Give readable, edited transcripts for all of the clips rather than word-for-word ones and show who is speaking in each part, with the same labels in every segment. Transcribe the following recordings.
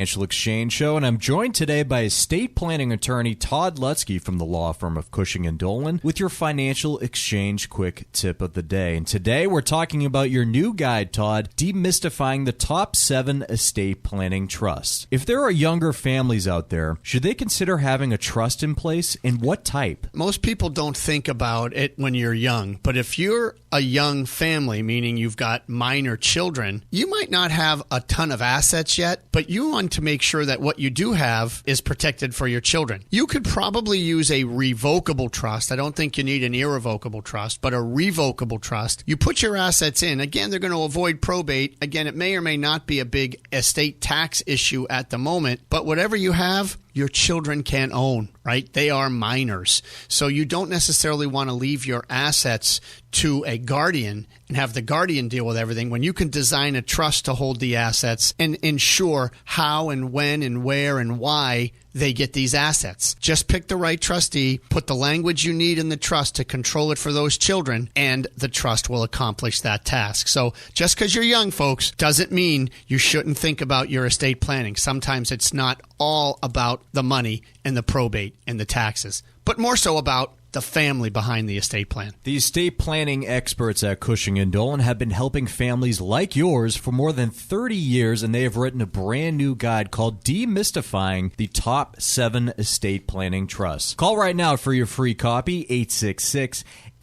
Speaker 1: Financial Exchange Show, and I'm joined today by estate planning attorney Todd Lutzke from the law firm of Cushing & Dolan with your Financial Exchange quick tip of the day. And today we're talking about your new guide, Todd, demystifying the top 7 estate planning trusts. If there are younger families out there, should they consider having a trust in place, and what type?
Speaker 2: Most people don't think about it when you're young, but if you're a young family, meaning you've got minor children, you might not have a ton of assets yet, but you want to make sure that what you do have is protected for your children. You could probably use a revocable trust. I don't think you need an irrevocable trust, but a revocable trust. You put your assets in. Again, they're going to avoid probate. Again, it may or may not be a big estate tax issue at the moment, but whatever you have, your children can't own, right? They are minors. So you don't necessarily want to leave your assets to a guardian and have the guardian deal with everything when you can design a trust to hold the assets and ensure how and when and where and why they get these assets. Just pick the right trustee, put the language you need in the trust to control it for those children, and the trust will accomplish that task. So just because you're young, folks, doesn't mean you shouldn't think about your estate planning. Sometimes it's not all about the money and the probate and the taxes, but more so about the family behind the estate plan.
Speaker 1: The estate planning experts at Cushing & Dolan have been helping families like yours for more than 30 years, and they have written a brand new guide called Demystifying the Top 7 Estate Planning Trusts. Call right now for your free copy,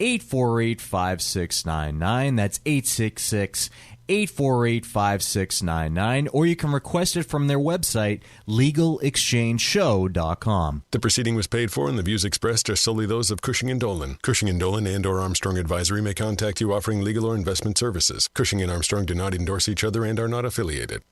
Speaker 1: 866-848-5699. That's 848-5699, or you can request it from their website, legalexchangeshow.com.
Speaker 3: The proceeding was paid for, and the views expressed are solely those of Cushing & Dolan. Cushing & Dolan and or Armstrong Advisory may contact you offering legal or investment services. Cushing & Armstrong do not endorse each other and are not affiliated.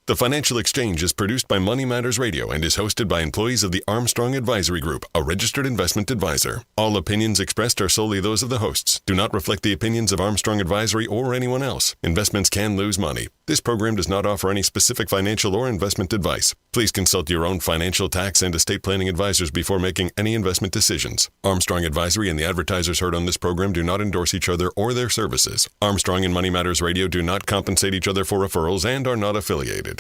Speaker 3: The Financial Exchange is produced by Money Matters Radio and is hosted by employees of the Armstrong Advisory Group, a registered investment advisor. All opinions expressed are solely those of the hosts, do not reflect the opinions of Armstrong Advisory or anyone else. Investments can lose money. This program does not offer any specific financial or investment advice. Please consult your own financial, tax, and estate planning advisors before making any investment decisions. Armstrong Advisory and the advertisers heard on this program do not endorse each other or their services. Armstrong and Money Matters Radio do not compensate each other for referrals and are not affiliated.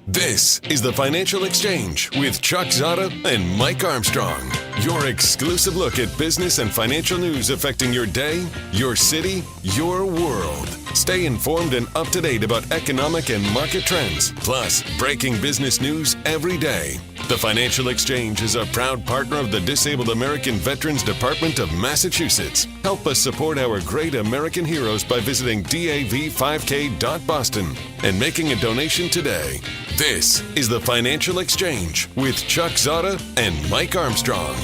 Speaker 3: This is the Financial Exchange with Chuck Zodda and Mike Armstrong. Your exclusive look at business and financial news affecting your day, your city, your world. Stay informed and up to date about economic and market trends, plus breaking business news every day. The Financial Exchange is a proud partner of the Disabled American Veterans Department of Massachusetts. Help us support our great American heroes by visiting dav5k.boston and making a donation today. This is the Financial Exchange with Chuck Zodda and Mike Armstrong.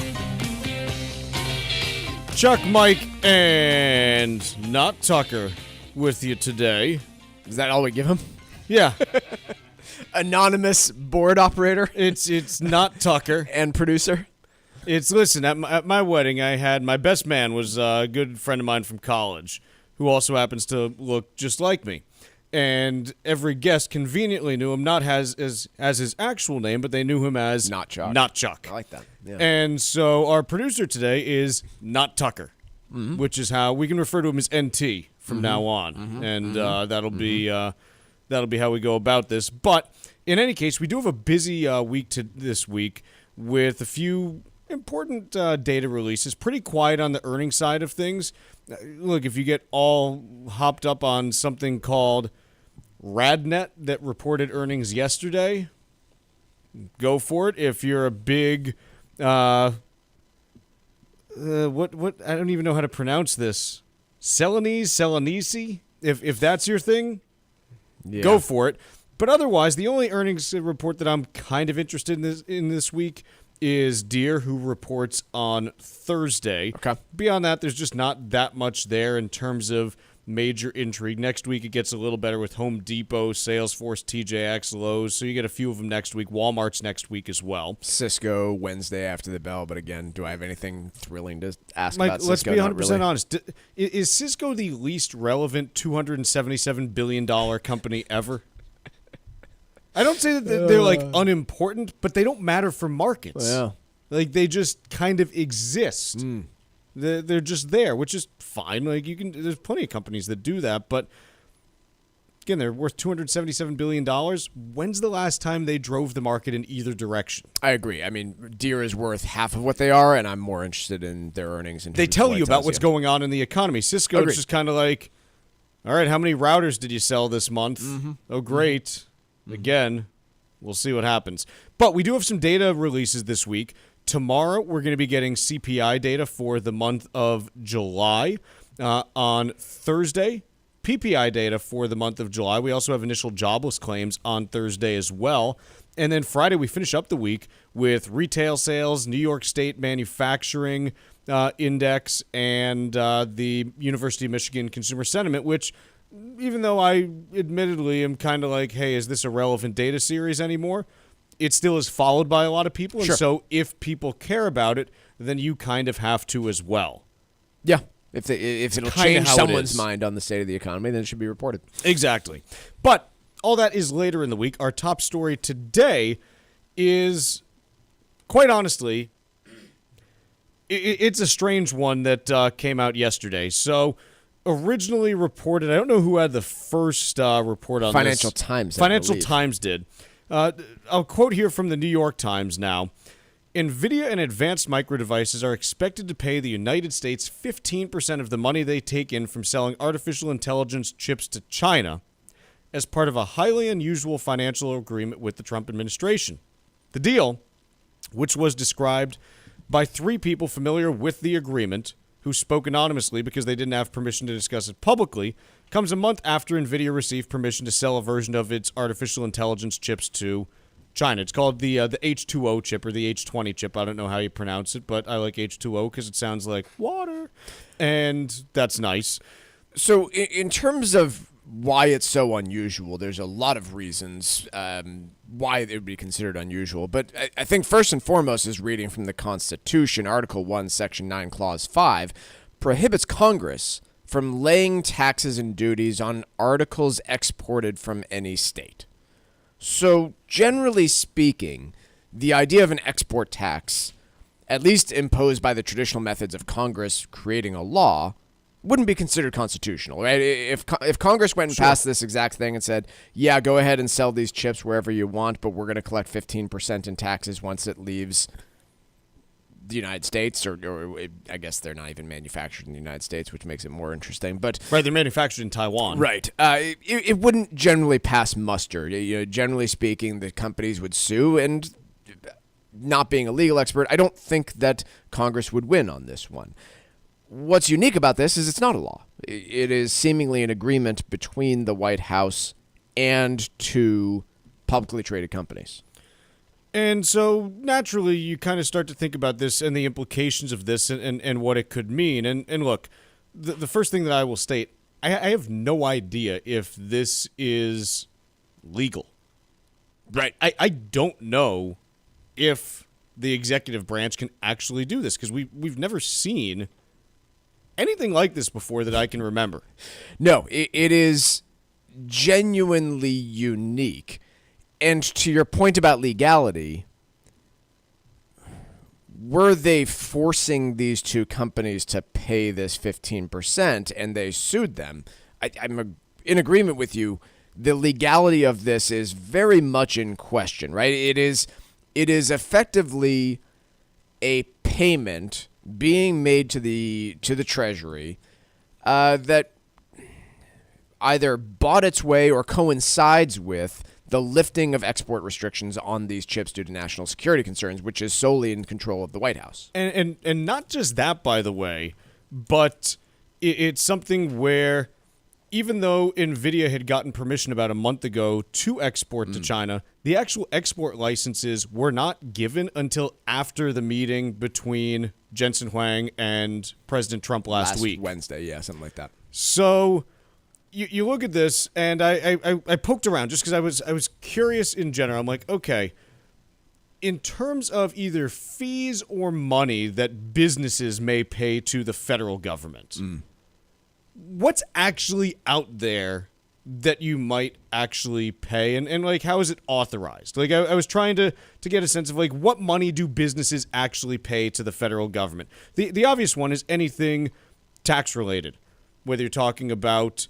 Speaker 4: Chuck, Mike, and not Tucker with you today.
Speaker 5: Is that all we give him?
Speaker 4: Yeah.
Speaker 5: Anonymous board operator.
Speaker 4: It's not Tucker.
Speaker 5: And producer.
Speaker 4: Listen, at my wedding, I had my best man was a good friend of mine from college who also happens to look just like me. And every guest conveniently knew him not as his actual name, but they knew him as
Speaker 5: Not Chuck.
Speaker 4: Not Chuck.
Speaker 5: I like that. Yeah.
Speaker 4: And so our producer today is Not Tucker, which is how we can refer to him as NT from now on. And that'll be how we go about this. But in any case, we do have a busy week this week with a few important data releases. Pretty quiet on the earnings side of things. Look, if you get all hopped up on something called RadNet that reported earnings yesterday, go for it. If you're a big what I don't even know how to pronounce this. Selenisi? If that's your thing, go for it. But otherwise, the only earnings report that I'm kind of interested in this week is Deere, who reports on Thursday.
Speaker 5: Okay.
Speaker 4: Beyond that, there's just not that much there in terms of major intrigue. Next week, it gets a little better with Home Depot, Salesforce, TJX, Lowe's. So you get a few of them next week. Walmart's next week as well.
Speaker 5: Cisco Wednesday after the bell. But again, do I have anything thrilling to ask
Speaker 4: Mike,
Speaker 5: about Cisco?
Speaker 4: let's be 100% honest. Is Cisco the least relevant $277 billion company ever? I don't say that they're like unimportant, but they don't matter for markets.
Speaker 5: Yeah.
Speaker 4: Like they just kind of exist. They're just there, which is fine. Like there's plenty of companies that do that, but again, they're worth $277 billion. When's the last time they drove the market in either direction?
Speaker 5: I agree. I mean, Deere is worth half of what they are, and I'm more interested in their earnings. And
Speaker 4: they tell you about what's going on in the economy. Cisco is just kind of like, all right, how many routers did you sell this month? Mm-hmm. Oh, great. Mm-hmm. Again, we'll see what happens. But we do have some data releases this week. Tomorrow, we're going to be getting CPI data for the month of July. On Thursday, PPI data for the month of July. We also have initial jobless claims on Thursday as well. And then Friday, we finish up the week with retail sales, New York State manufacturing index, and the University of Michigan consumer sentiment, which, even though I admittedly am kind of like, hey, is this a relevant data series anymore? It still is followed by a lot of people.
Speaker 5: Sure.
Speaker 4: And so if people care about it, then you kind of have to as well.
Speaker 5: Yeah. If it'll change someone's mind on the state of the economy, then it should be reported.
Speaker 4: Exactly. But all that is later in the week. Our top story today is, quite honestly, it's a strange one that came out yesterday. So originally reported, I don't know who had the first report on
Speaker 5: Financial
Speaker 4: this.
Speaker 5: Times.
Speaker 4: Financial Times did. I'll quote here from the New York Times now. Nvidia and advanced micro devices are expected to pay the United States 15% of the money they take in from selling artificial intelligence chips to China as part of a highly unusual financial agreement with the Trump administration. The deal, which was described by three people familiar with the agreement, who spoke anonymously because they didn't have permission to discuss it publicly, comes a month after Nvidia received permission to sell a version of its artificial intelligence chips to China. It's called the H2O chip or the H20 chip. I don't know how you pronounce it, but I like H2O because it sounds like water, and that's nice.
Speaker 5: So in terms of why it's so unusual, there's a lot of reasons why it would be considered unusual. But I think first and foremost is reading from the Constitution. Article 1, Section 9, Clause 5 prohibits Congress from laying taxes and duties on articles exported from any state. So, generally speaking, the idea of an export tax, at least imposed by the traditional methods of Congress creating a law, wouldn't be considered constitutional, right? If Congress went and passed this exact thing and said, yeah, go ahead and sell these chips wherever you want, but we're going to collect 15% in taxes once it leaves the United States, or I guess they're not even manufactured in the United States, which makes it more interesting. But
Speaker 4: right, they're manufactured in Taiwan.
Speaker 5: Right. It wouldn't generally pass muster. Generally speaking, the companies would sue, and not being a legal expert, I don't think that Congress would win on this one. What's unique about this is it's not a law. It is seemingly an agreement between the White House and two publicly traded companies.
Speaker 4: And so, naturally, you kind of start to think about this and the implications of this and what it could mean. And look, the first thing that I will state, I have no idea if this is legal. Right. I don't know if the executive branch can actually do this, because we've never seen anything like this before that I can remember.
Speaker 5: No, it is genuinely unique. And to your point about legality, were they forcing these two companies to pay this 15% and they sued them? I'm in agreement with you. The legality of this is very much in question, right? It is effectively a payment being made to the Treasury that either bought its way or coincides with the lifting of export restrictions on these chips due to national security concerns, which is solely in control of the White House.
Speaker 4: And not just that, by the way, but it's something where even though Nvidia had gotten permission about a month ago to export to China, the actual export licenses were not given until after the meeting between Jensen Huang and President Trump last week.
Speaker 5: Wednesday, yeah, something like that.
Speaker 4: So you look at this, and I poked around just because I was curious in general. I'm like, okay, in terms of either fees or money that businesses may pay to the federal government, what's actually out there that you might actually pay, and like, how is it authorized? Like, I was trying to get a sense of, like, what money do businesses actually pay to the federal government? The obvious one is anything tax related, whether you're talking about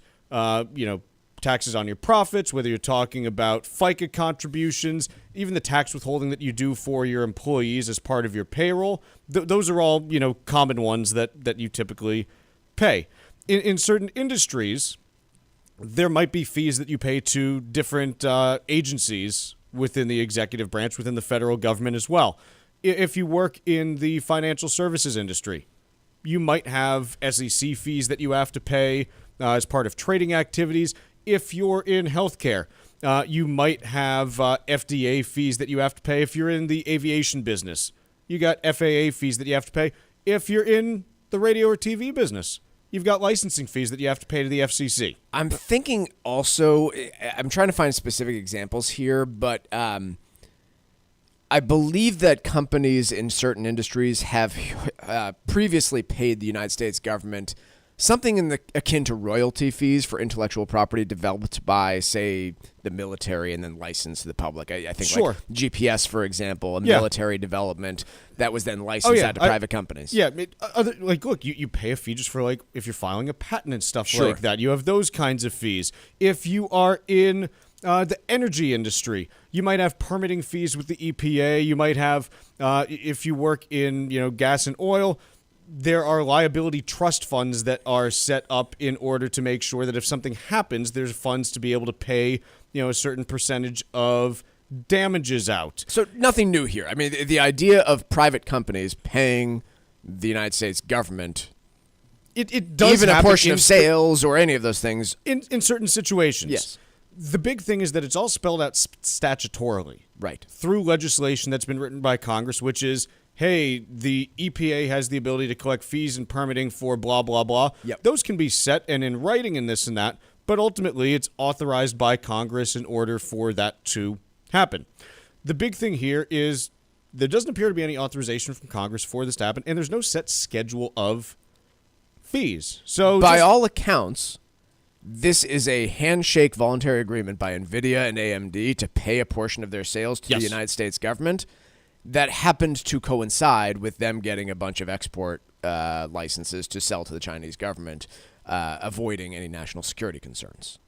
Speaker 4: taxes on your profits, whether you're talking about FICA contributions, even the tax withholding that you do for your employees as part of your payroll. Those are all, common ones that you typically pay. In certain industries, there might be fees that you pay to different agencies within the executive branch, within the federal government as well. If you work in the financial services industry, you might have SEC fees that you have to pay as part of trading activities. If you're in healthcare, you might have FDA fees that you have to pay. If you're in the aviation business, you got FAA fees that you have to pay. If you're in the radio or TV business, you've got licensing fees that you have to pay to the FCC.
Speaker 5: I'm thinking also, I'm trying to find specific examples here, but I believe that companies in certain industries have previously paid the United States government something akin to royalty fees for intellectual property developed by, say, the military and then licensed to the public. I think
Speaker 4: sure.
Speaker 5: Like GPS, for example, military development that was then licensed out to private companies.
Speaker 4: Yeah, look, you pay a fee just for, like, if you're filing a patent and stuff
Speaker 5: Sure.
Speaker 4: like that. You have those kinds of fees. If you are in the energy industry, you might have permitting fees with the EPA. You might have, if you work in gas and oil, there are liability trust funds that are set up in order to make sure that if something happens, there's funds to be able to pay, a certain percentage of damages out.
Speaker 5: So nothing new here. I mean, the idea of private companies paying the United States government,
Speaker 4: it does
Speaker 5: even a
Speaker 4: happen
Speaker 5: portion of sales or any of those things.
Speaker 4: In certain situations.
Speaker 5: Yes.
Speaker 4: The big thing is that it's all spelled out statutorily.
Speaker 5: Right.
Speaker 4: Through legislation that's been written by Congress, which is, hey, the EPA has the ability to collect fees and permitting for blah, blah, blah.
Speaker 5: Yep.
Speaker 4: Those can be set and in writing and this and that, but ultimately it's authorized by Congress in order for that to happen. The big thing here is there doesn't appear to be any authorization from Congress for this to happen, and there's no set schedule of fees. So
Speaker 5: by all accounts, this is a handshake voluntary agreement by Nvidia and AMD to pay a portion of their sales to the United States government that happened to coincide with them getting a bunch of export licenses to sell to the Chinese government, avoiding any national security concerns.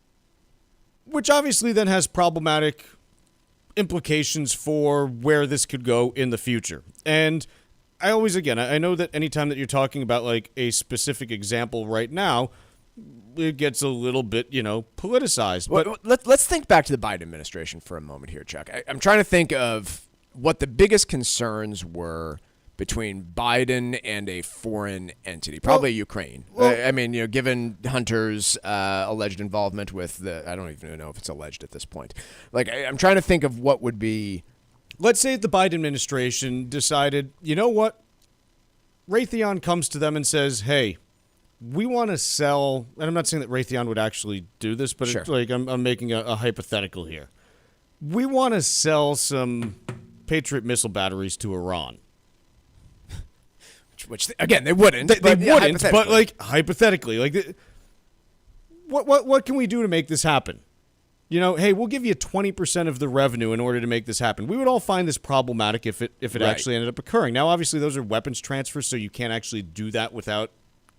Speaker 4: Which obviously then has problematic implications for where this could go in the future. And I know that anytime that you're talking about like a specific example right now, it gets a little bit, politicized. But
Speaker 5: let's think back to the Biden administration for a moment here, Chuck. I'm trying to think of what the biggest concerns were between Biden and a foreign entity, probably Ukraine. I mean, given Hunter's alleged involvement with I don't even know if it's alleged at this point. Like, I'm trying to think of what would be.
Speaker 4: Let's say the Biden administration decided, you know what? Raytheon comes to them and says, hey, we want to sell, and I'm not saying that Raytheon would actually do this, but
Speaker 5: Sure.
Speaker 4: it's like I'm making a hypothetical here. We want to sell some Patriot missile batteries to Iran.
Speaker 5: Which again, they wouldn't.
Speaker 4: They wouldn't,
Speaker 5: hypothetically.
Speaker 4: but like hypothetically, like what can we do to make this happen? Hey, we'll give you 20% of the revenue in order to make this happen. We would all find this problematic if it
Speaker 5: Right.
Speaker 4: actually ended up occurring. Now, obviously, those are weapons transfers, so you can't actually do that without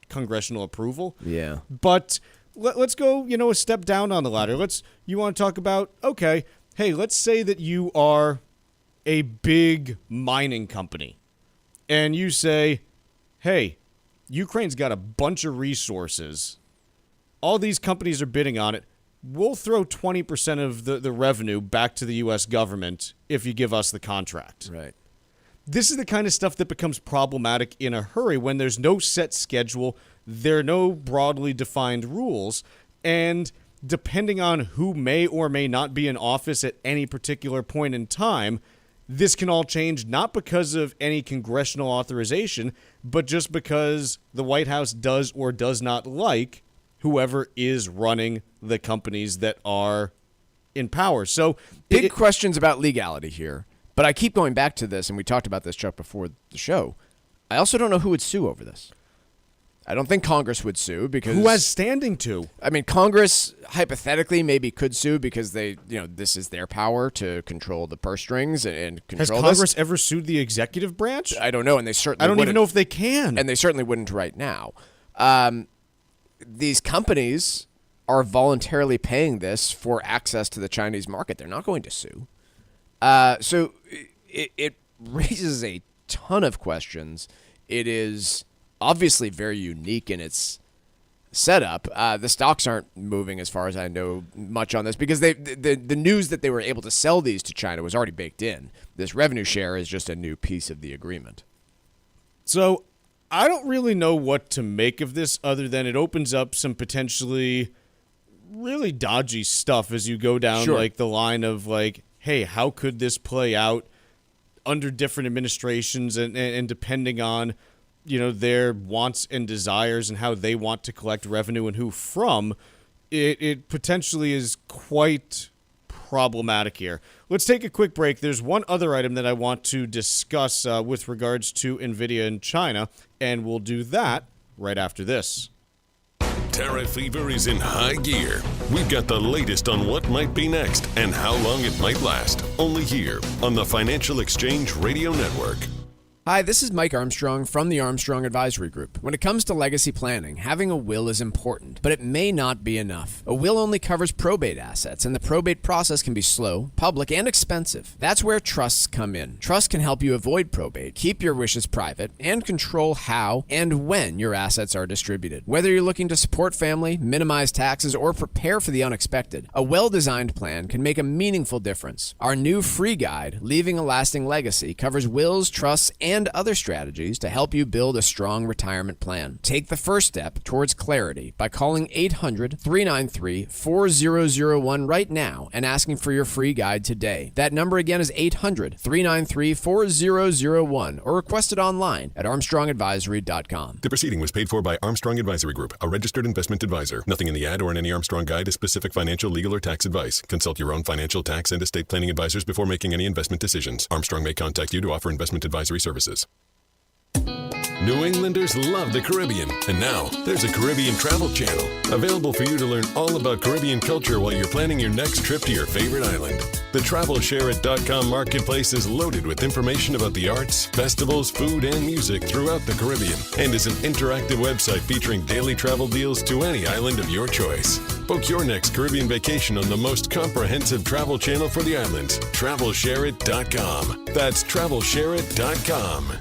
Speaker 4: congressional approval.
Speaker 5: Yeah.
Speaker 4: But let's go, a step down on the ladder. You want to talk about, okay, hey, let's say that you are a big mining company, and you say, hey, Ukraine's got a bunch of resources. All these companies are bidding on it. We'll throw 20% of the revenue back to the U.S. government if you give us the contract.
Speaker 5: Right.
Speaker 4: This is the kind of stuff that becomes problematic in a hurry when there's no set schedule, there are no broadly defined rules, and depending on who may or may not be in office at any particular point in time, this can all change not because of any congressional authorization, but just because the White House does or does not like whoever is running the companies that are in power. So
Speaker 5: Big questions about legality here, but I keep going back to this, and we talked about this, Chuck, before the show. I also don't know who would sue over this. I don't think Congress would sue because
Speaker 4: who has standing to?
Speaker 5: I mean, Congress hypothetically maybe could sue because this is their power to control the purse strings and control.
Speaker 4: Has Congress ever sued the executive branch?
Speaker 5: I don't know, and they certainly
Speaker 4: I don't
Speaker 5: wouldn't.
Speaker 4: even know if they can.
Speaker 5: And they certainly wouldn't right now. These companies are voluntarily paying this for access to the Chinese market. They're not going to sue. So it raises a ton of questions. It is obviously very unique in its setup. The stocks aren't moving, as far as I know, much on this because the news that they were able to sell these to China was already baked in. This revenue share is just a new piece of the agreement.
Speaker 4: So I don't really know what to make of this other than it opens up some potentially really dodgy stuff as you go down like the line of like, hey, how could this play out under different administrations and depending on their wants and desires and how they want to collect revenue and who from, it potentially is quite problematic here. Let's take a quick break. There's one other item that I want to discuss with regards to Nvidia in China, and we'll do that right after this.
Speaker 3: Tariff fever is in high gear. We've got the latest on what might be next and how long it might last. Only here on the Financial Exchange Radio Network.
Speaker 5: Hi, this is Mike Armstrong from the Armstrong Advisory Group. When it comes to legacy planning, having a will is important, but it may not be enough. A will only covers probate assets, and the probate process can be slow, public, and expensive. That's where trusts come in. Trusts can help you avoid probate, keep your wishes private, and control how and when your assets are distributed. Whether you're looking to support family, minimize taxes, or prepare for the unexpected, a well-designed plan can make a meaningful difference. Our new free guide, Leaving a Lasting Legacy, covers wills, trusts, and other strategies to help you build a strong retirement plan. Take the first step towards clarity by calling 800-393-4001 right now and asking for your free guide today. That number again is 800-393-4001 or request it online at armstrongadvisory.com.
Speaker 3: The proceeding was paid for by Armstrong Advisory Group, a registered investment advisor. Nothing in the ad or in any Armstrong guide is specific financial, legal, or tax advice. Consult your own financial, tax, and estate planning advisors before making any investment decisions. Armstrong may contact you to offer investment advisory services. New Englanders love the Caribbean, and now there's a Caribbean travel channel available for you to learn all about Caribbean culture while you're planning your next trip to your favorite island. The TravelShareIt.com marketplace is loaded with information about the arts, festivals, food, and music throughout the Caribbean, and is an interactive website featuring daily travel deals to any island of your choice. Book your next Caribbean vacation on the most comprehensive travel channel for the islands, TravelShareIt.com. That's TravelShareIt.com.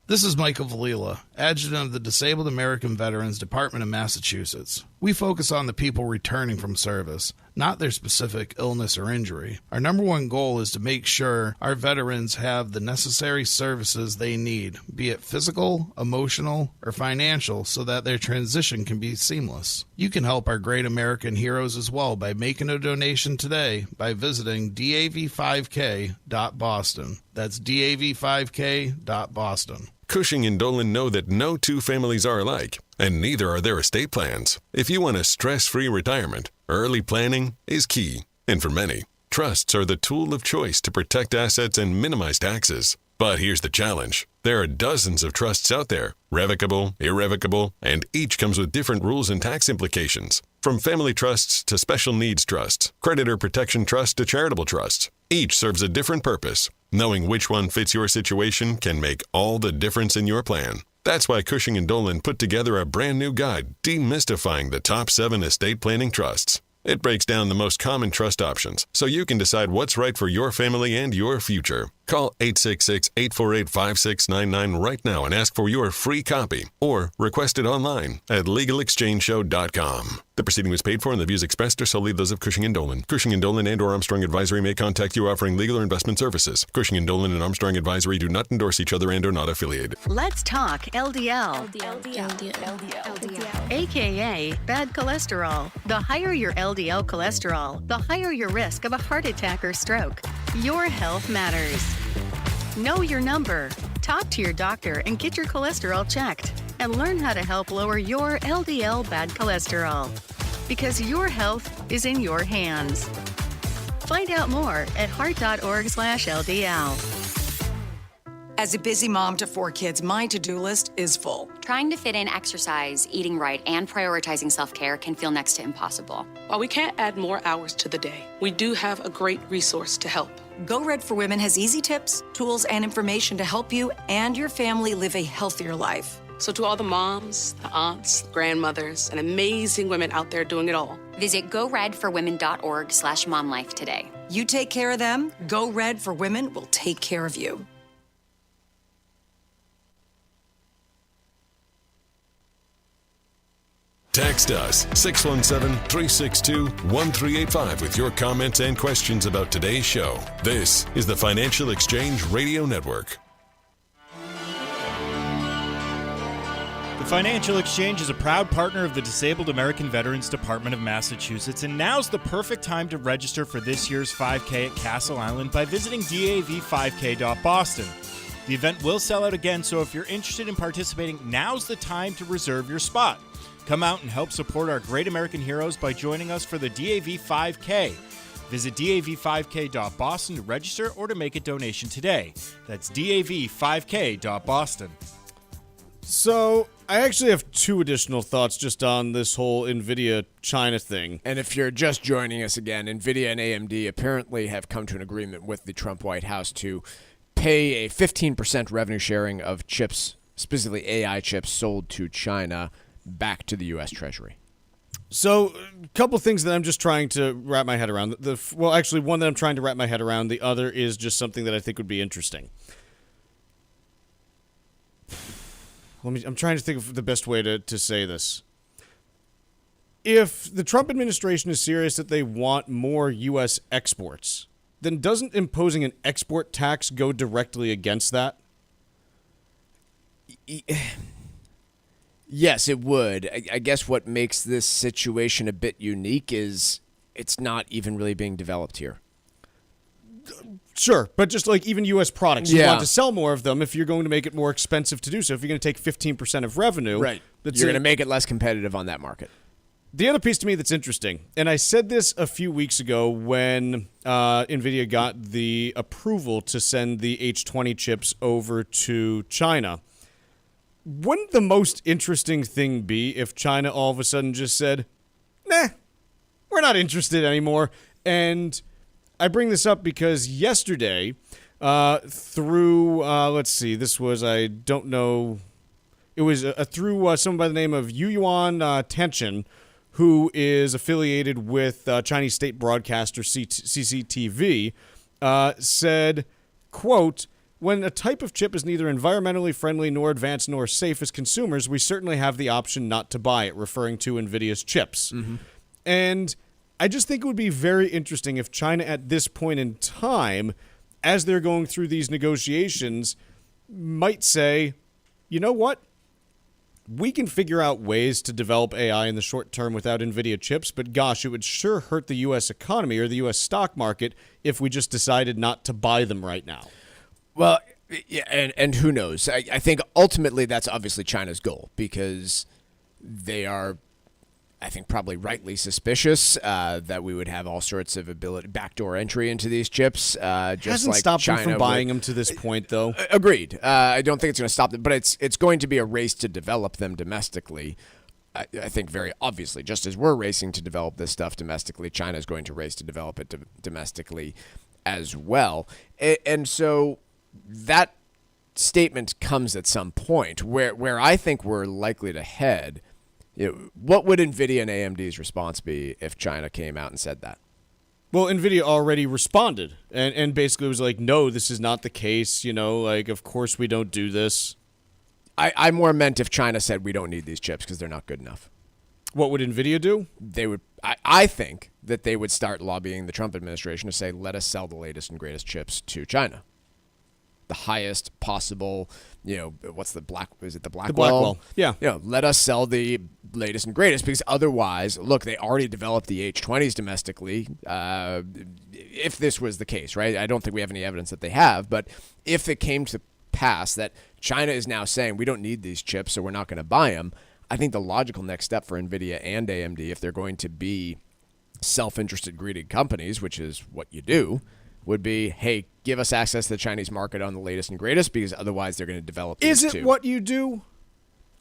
Speaker 6: This is Michael Valila, Adjutant of the Disabled American Veterans Department of Massachusetts. We focus on the people returning from service, not their specific illness or injury. Our number one goal is to make sure our veterans have the necessary services they need, be it physical, emotional, or financial, so that their transition can be seamless. You can help our great American heroes as well by making a donation today by visiting dav5k.boston. That's dav5k.boston.
Speaker 3: Cushing and Dolan know that no two families are alike, and neither are their estate plans. If you want a stress-free retirement, early planning is key. And for many, trusts are the tool of choice to protect assets and minimize taxes. But here's the challenge. There are dozens of trusts out there, revocable, irrevocable, and each comes with different rules and tax implications. From family trusts to special needs trusts, creditor protection trusts to charitable trusts, each serves a different purpose. Knowing which one fits your situation can make all the difference in your plan. That's why Cushing & Dolan put together a brand new guide demystifying the top 7 estate planning trusts. It breaks down the most common trust options so you can decide what's right for your family and your future. Call 866-848-5699 right now and ask for your free copy or request it online at LegalExchangeShow.com. The proceeding was paid for and the views expressed are solely those of Cushing & Dolan. Cushing & Dolan and or Armstrong Advisory may contact you offering legal or investment services. Cushing & Dolan and Armstrong Advisory do not endorse each other and are not affiliated.
Speaker 7: Let's talk LDL. AKA bad cholesterol. The higher your LDL cholesterol, the higher your risk of a heart attack or stroke. Your health matters. Know your number. Talk to your doctor and get your cholesterol checked. And learn how to help lower your LDL bad cholesterol. Because your health is in your hands. Find out more at heart.org/LDL.
Speaker 8: As a busy mom to 4 kids, my to-do list is full.
Speaker 9: Trying to fit in exercise, eating right, and prioritizing self-care can feel next to impossible.
Speaker 10: While we can't add more hours to the day, we do have a great resource to help.
Speaker 8: Go Red for Women has easy tips, tools, and information to help you and your family live a healthier life.
Speaker 10: So to all the moms, the aunts, the grandmothers, and amazing women out there doing it all,
Speaker 9: visit goredforwomen.org/momlife today.
Speaker 8: You take care of them, Go Red for Women will take care of you.
Speaker 3: Text us 617-362-1385 with your comments and questions about today's show. This is the Financial Exchange Radio Network.
Speaker 11: The Financial Exchange is a proud partner of the Disabled American Veterans Department of Massachusetts, and now's the perfect time to register for this year's 5K at Castle Island by visiting dav5k.boston. The event will sell out again, so if you're interested in participating, now's the time to reserve your spot. Come out and help support our great American heroes by joining us for the DAV 5K. Visit dav5k.boston to register or to make a donation today. That's dav5k.boston.
Speaker 4: So, I actually have 2 additional thoughts just on this whole Nvidia China thing.
Speaker 5: And if you're just joining us again, Nvidia and AMD apparently have come to an agreement with the Trump White House to pay a 15% revenue sharing of chips, specifically AI chips, sold to China back to the U.S. Treasury.
Speaker 4: So, a couple things that I'm just trying to wrap my head around. Well, actually, one that I'm trying to wrap my head around. The other is just something that I think would be interesting. I'm trying to think of the best way to say this. If the Trump administration is serious that they want more U.S. exports, then doesn't imposing an export tax go directly against that?
Speaker 5: Yes, it would. I guess what makes this situation a bit unique is it's not even really being developed here.
Speaker 4: Sure, but just like even U.S. products, you want to sell more of them if you're going to make it more expensive to do so. If you're going to take 15% of revenue,
Speaker 5: right, you're going to make it less competitive on that market.
Speaker 4: The other piece to me that's interesting, and I said this a few weeks ago when Nvidia got the approval to send the H20 chips over to China. Wouldn't the most interesting thing be if China all of a sudden just said, nah, we're not interested anymore? And I bring this up because yesterday, through, let's see, this was, I don't know, it was through someone by the name of Yuan Tenchen, who is affiliated with Chinese state broadcaster CCTV, said, quote, when a type of chip is neither environmentally friendly nor advanced nor safe as consumers, we certainly have the option not to buy it, referring to NVIDIA's chips. Mm-hmm. And I just think it would be very interesting if China at this point in time, as they're going through these negotiations, might say, you know what? We can figure out ways to develop AI in the short term without NVIDIA chips, but gosh, it would sure hurt the U.S. economy or the U.S. stock market if we just decided not to buy them right now.
Speaker 5: Well, yeah, and who knows? I think ultimately that's obviously China's goal because they are, I think, probably rightly suspicious that we would have all sorts of backdoor entry into these chips. Just
Speaker 4: hasn't
Speaker 5: like
Speaker 4: stopped
Speaker 5: China
Speaker 4: them from buying them to this point, though.
Speaker 5: Agreed. I don't think it's going to stop them, but it's going to be a race to develop them domestically. I think very obviously, just as we're racing to develop this stuff domestically, China is going to race to develop it domestically as well. And so that statement comes at some point where I think we're likely to head. What would NVIDIA and AMD's response be if China came out and said that?
Speaker 4: Well, NVIDIA already responded and basically was like, no, this is not the case. Like, of course we don't do this.
Speaker 5: I more meant if China said we don't need these chips because they're not good enough.
Speaker 4: What would NVIDIA do?
Speaker 5: They would. I think that they would start lobbying the Trump administration to say, let us sell the latest and greatest chips to China. The highest possible, what's the Blackwell? Is it the Blackwell?
Speaker 4: The Blackwell, yeah.
Speaker 5: Let us sell the latest and greatest because otherwise, look, they already developed the H20s domestically. If this was the case, right? I don't think we have any evidence that they have, but if it came to pass that China is now saying we don't need these chips, so we're not going to buy them, I think the logical next step for NVIDIA and AMD, if they're going to be self-interested, greedy companies, which is what you do, would be, hey, give us access to the Chinese market on the latest and greatest, because otherwise they're going to develop these
Speaker 4: Is it
Speaker 5: too.
Speaker 4: what you do?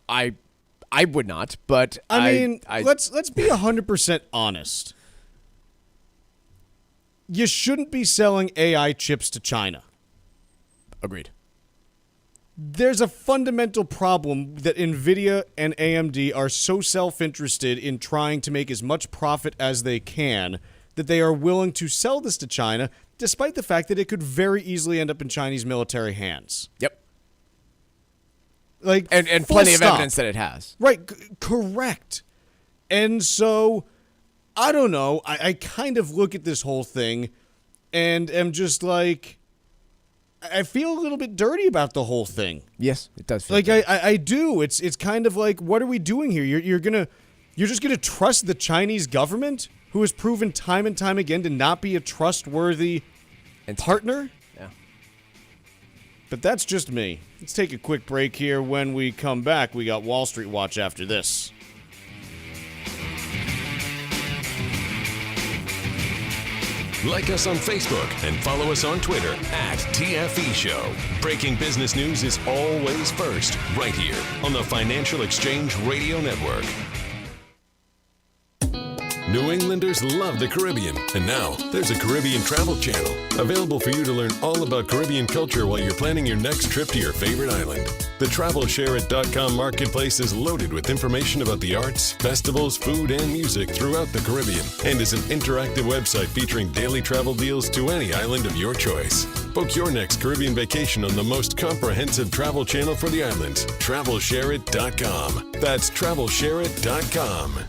Speaker 5: I would not, but
Speaker 4: I mean, let's be 100% honest. You shouldn't be selling AI chips to China.
Speaker 5: Agreed.
Speaker 4: There's a fundamental problem that Nvidia and AMD are so self-interested in trying to make as much profit as they can that they are willing to sell this to China, despite the fact that it could very easily end up in Chinese military hands.
Speaker 5: Yep.
Speaker 4: Like,
Speaker 5: and plenty of evidence that it has.
Speaker 4: Right, correct. And so, I don't know, I kind of look at this whole thing and am just like, I feel a little bit dirty about the whole thing.
Speaker 5: Yes, it does feel
Speaker 4: like
Speaker 5: dirty.
Speaker 4: I do. It's kind of like, what are we doing here? You're just gonna trust the Chinese government, who has proven time and time again to not be a trustworthy partner?
Speaker 5: Yeah.
Speaker 4: But that's just me. Let's take a quick break here. When we come back, we got Wall Street Watch after this.
Speaker 3: Like us on Facebook and follow us on Twitter @TFE Show. Breaking business news is always first, right here on the Financial Exchange Radio Network. New Englanders love the Caribbean, and now there's a Caribbean travel channel available for you to learn all about Caribbean culture while you're planning your next trip to your favorite island. The TravelShareIt.com marketplace is loaded with information about the arts, festivals, food, and music throughout the Caribbean, and is an interactive website featuring daily travel deals to any island of your choice. Book your next Caribbean vacation on the most comprehensive travel channel for the islands, TravelShareIt.com. That's TravelShareIt.com.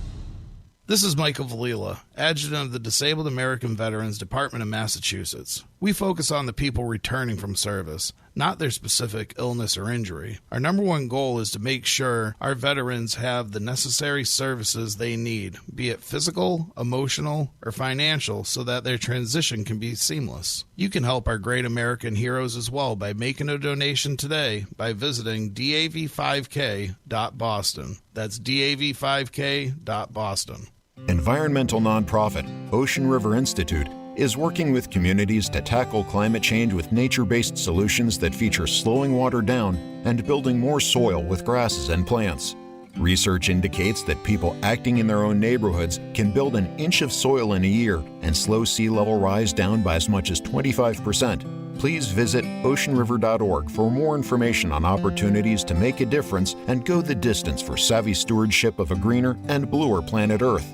Speaker 6: This is Michael Valila, Adjutant of the Disabled American Veterans Department of Massachusetts. We focus on the people returning from service, not their specific illness or injury. Our number one goal is to make sure our veterans have the necessary services they need, be it physical, emotional, or financial, so that their transition can be seamless. You can help our great American heroes as well by making a donation today by visiting dav5k.boston. That's dav5k.boston.
Speaker 12: Environmental nonprofit Ocean River Institute is working with communities to tackle climate change with nature-based solutions that feature slowing water down and building more soil with grasses and plants. Research indicates that people acting in their own neighborhoods can build an inch of soil in a year and slow sea level rise down by as much as 25%. Please visit oceanriver.org for more information on opportunities to make a difference and go the distance for savvy stewardship of a greener and bluer planet Earth.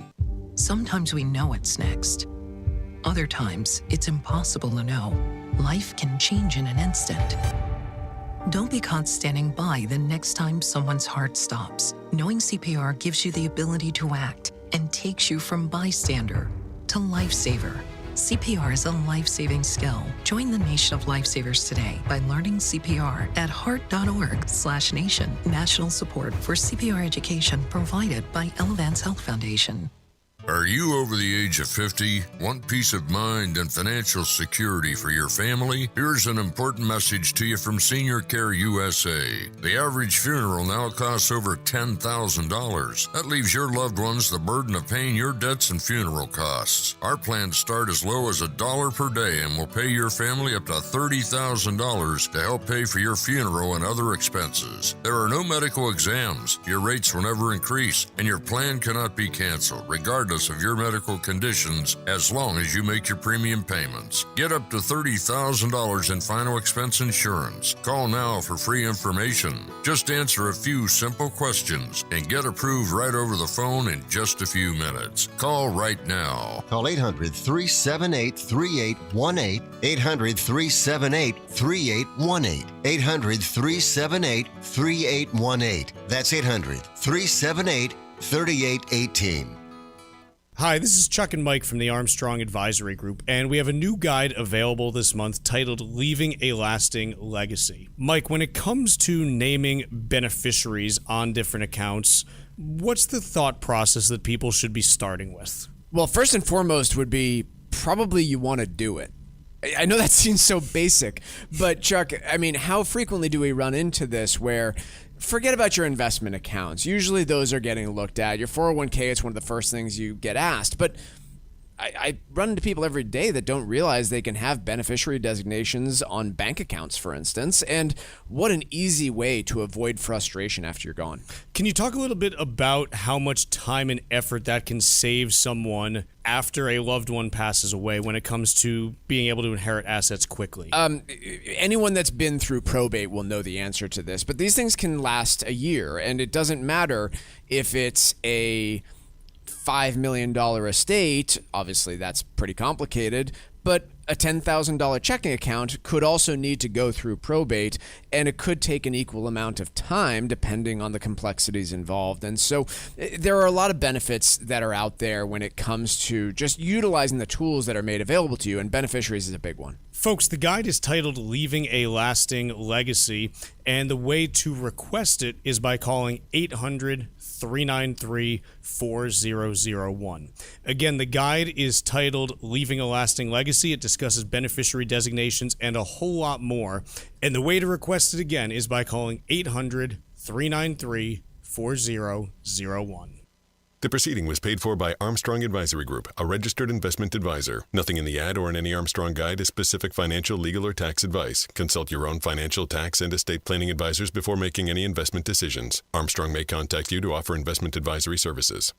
Speaker 13: Sometimes we know what's next. Other times, it's impossible to know. Life can change in an instant. Don't be caught standing by the next time someone's heart stops. Knowing CPR gives you the ability to act and takes you from bystander to lifesaver. CPR is a life-saving skill. Join the nation of lifesavers today by learning CPR at heart.org/nation. National support for CPR education provided by Elevance Health Foundation.
Speaker 14: Are you over the age of 50? Want peace of mind and financial security for your family? Here's an important message to you from Senior Care USA. The average funeral now costs over $10,000. That leaves your loved ones the burden of paying your debts and funeral costs. Our plans start as low as $1 per day and will pay your family up to $30,000 to help pay for your funeral and other expenses. There are no medical exams. Your rates will never increase, and your plan cannot be canceled, regardless of your medical conditions, as long as you make your premium payments. Get up to $30,000 in final expense insurance. Call now for free information. Just answer a few simple questions and get approved right over the phone in just a few minutes. Call right now.
Speaker 15: Call 800-378-3818. 800-378-3818. 800-378-3818. That's 800-378-3818.
Speaker 4: Hi, this is Chuck and Mike from the Armstrong Advisory Group, and we have a new guide available this month titled Leaving a Lasting Legacy. Mike, when it comes to naming beneficiaries on different accounts, what's the thought process that people should be starting with?
Speaker 5: Well, first and foremost would be probably you want to do it. I know that seems so basic, but Chuck, I mean, how frequently do we run into this where forget about your investment accounts. Usually those are getting looked at. Your 401k is one of the first things you get asked. But I run into people every day that don't realize they can have beneficiary designations on bank accounts, for instance, and what an easy way to avoid frustration after you're gone.
Speaker 4: Can you talk a little bit about how much time and effort that can save someone after a loved one passes away when it comes to being able to inherit assets quickly?
Speaker 5: Anyone that's been through probate will know the answer to this, but these things can last a year, and it doesn't matter if it's a $5 million estate. Obviously, that's pretty complicated, but a $10,000 checking account could also need to go through probate, and it could take an equal amount of time depending on the complexities involved. And so there are a lot of benefits that are out there when it comes to just utilizing the tools that are made available to you, and beneficiaries is a big one.
Speaker 4: Folks, the guide is titled Leaving a Lasting Legacy, and the way to request it is by calling 800-393-4001. Again, the guide is titled Leaving a Lasting Legacy. It discusses beneficiary designations and a whole lot more. And the way to request it again is by calling 800-393-4001.
Speaker 3: The proceeding was paid for by Armstrong Advisory Group, a registered investment advisor. Nothing in the ad or in any Armstrong guide is specific financial, legal, or tax advice. Consult your own financial, tax, and estate planning advisors before making any investment decisions. Armstrong may contact you to offer investment advisory services.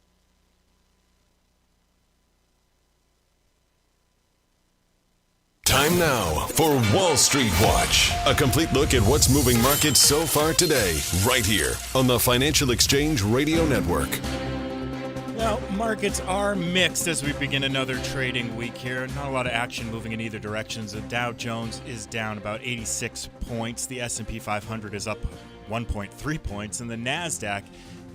Speaker 3: Time now for Wall Street Watch. A complete look at what's moving markets so far today, right here on the Financial Exchange Radio Network.
Speaker 11: Well, markets are mixed as we begin another trading week here. Not a lot of action moving in either direction. The Dow Jones is down about 86 points. The S&P 500 is up 1.3 points, and the NASDAQ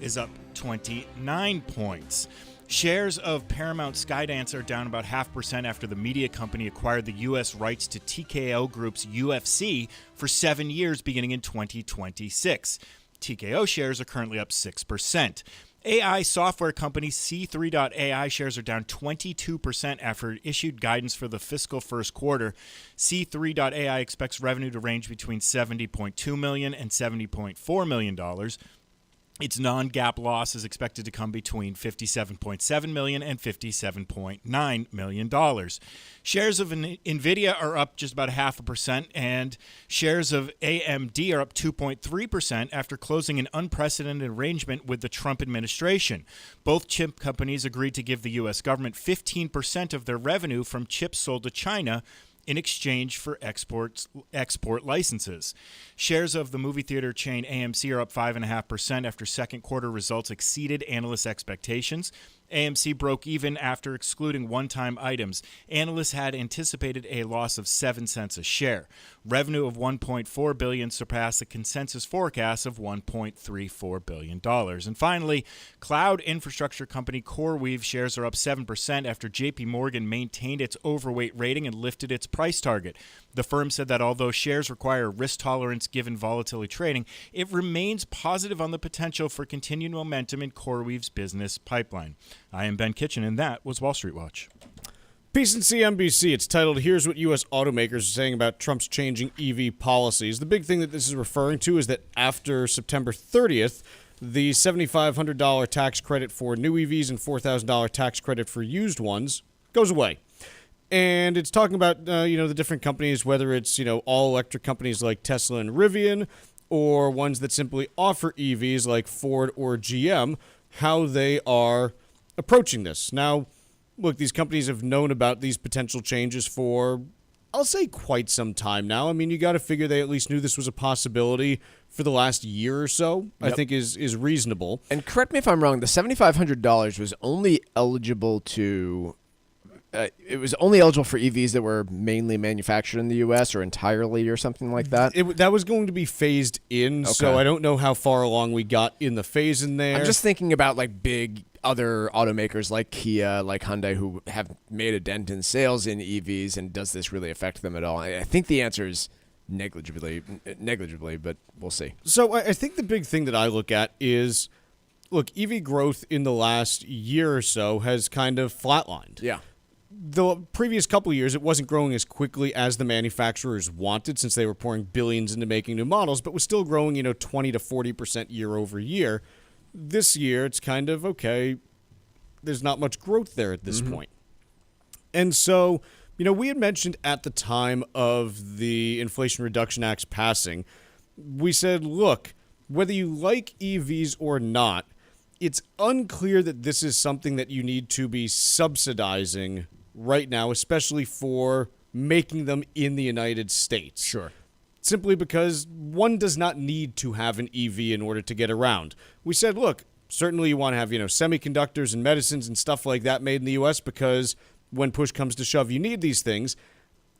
Speaker 11: is up 29 points. Shares of Paramount Skydance are down about 0.5% after the media company acquired the U.S. rights to TKO Group's UFC for 7 years beginning in 2026. TKO shares are currently up 6%. AI software company C3.ai shares are down 22% after it issued guidance for the fiscal first quarter. C3.ai expects revenue to range between $70.2 million and $70.4 million. Its non-GAAP loss is expected to come between $57.7 million and $57.9 million. Shares of Nvidia are up just about 0.5%, and shares of AMD are up 2.3% after closing an unprecedented arrangement with the Trump administration. Both chip companies agreed to give the U.S. government 15% of their revenue from chips sold to China in exchange for export licenses. Shares of the movie theater chain AMC are up 5.5% after second quarter results exceeded analyst expectations. AMC broke even after excluding one-time items. Analysts had anticipated a loss of 7 cents a share. Revenue of $1.4 billion surpassed the consensus forecast of $1.34 billion. And finally, cloud infrastructure company CoreWeave shares are up 7% after JP Morgan maintained its overweight rating and lifted its price target. The firm said that although shares require risk tolerance given volatility trading, it remains positive on the potential for continued momentum in CoreWeave's business pipeline. I am Ben Kitchen, and that was Wall Street Watch.
Speaker 4: Piece in CNBC. It's titled, Here's What U.S. Automakers Are Saying About Trump's Changing EV Policies. The big thing that this is referring to is that after September 30th, the $7,500 tax credit for new EVs and $4,000 tax credit for used ones goes away. And it's talking about, the different companies, whether it's, all-electric companies like Tesla and Rivian, or ones that simply offer EVs like Ford or GM, how they are approaching this. Now, look, these companies have known about these potential changes for, I'll say, quite some time now. I mean, you got to figure they at least knew this was a possibility for the last year or so, yep. I think is reasonable.
Speaker 5: And correct me if I'm wrong, the $7,500 was only eligible to... it was only eligible for EVs that were mainly manufactured in the U.S. or entirely or something like that?
Speaker 4: That was going to be phased in, okay. So I don't know how far along we got in the phase in there.
Speaker 5: I'm just thinking about like big other automakers like Kia, like Hyundai, who have made a dent in sales in EVs, and does this really affect them at all? I think the answer is negligibly, but we'll see.
Speaker 4: So I think the big thing that I look at is, look, EV growth in the last year or so has kind of flatlined.
Speaker 5: Yeah.
Speaker 4: The previous couple of years, it wasn't growing as quickly as the manufacturers wanted since they were pouring billions into making new models, but was still growing, 20 to 40% year over year. This year, it's kind of, okay, there's not much growth there at this point. And so, we had mentioned at the time of the Inflation Reduction Act's passing, we said, look, whether you like EVs or not, it's unclear that this is something that you need to be subsidizing right now, especially for making them in the United States.
Speaker 5: Sure.
Speaker 4: Simply because one does not need to have an EV in order to get around. We said, look, certainly you want to have, semiconductors and medicines and stuff like that made in the U.S. because when push comes to shove, you need these things.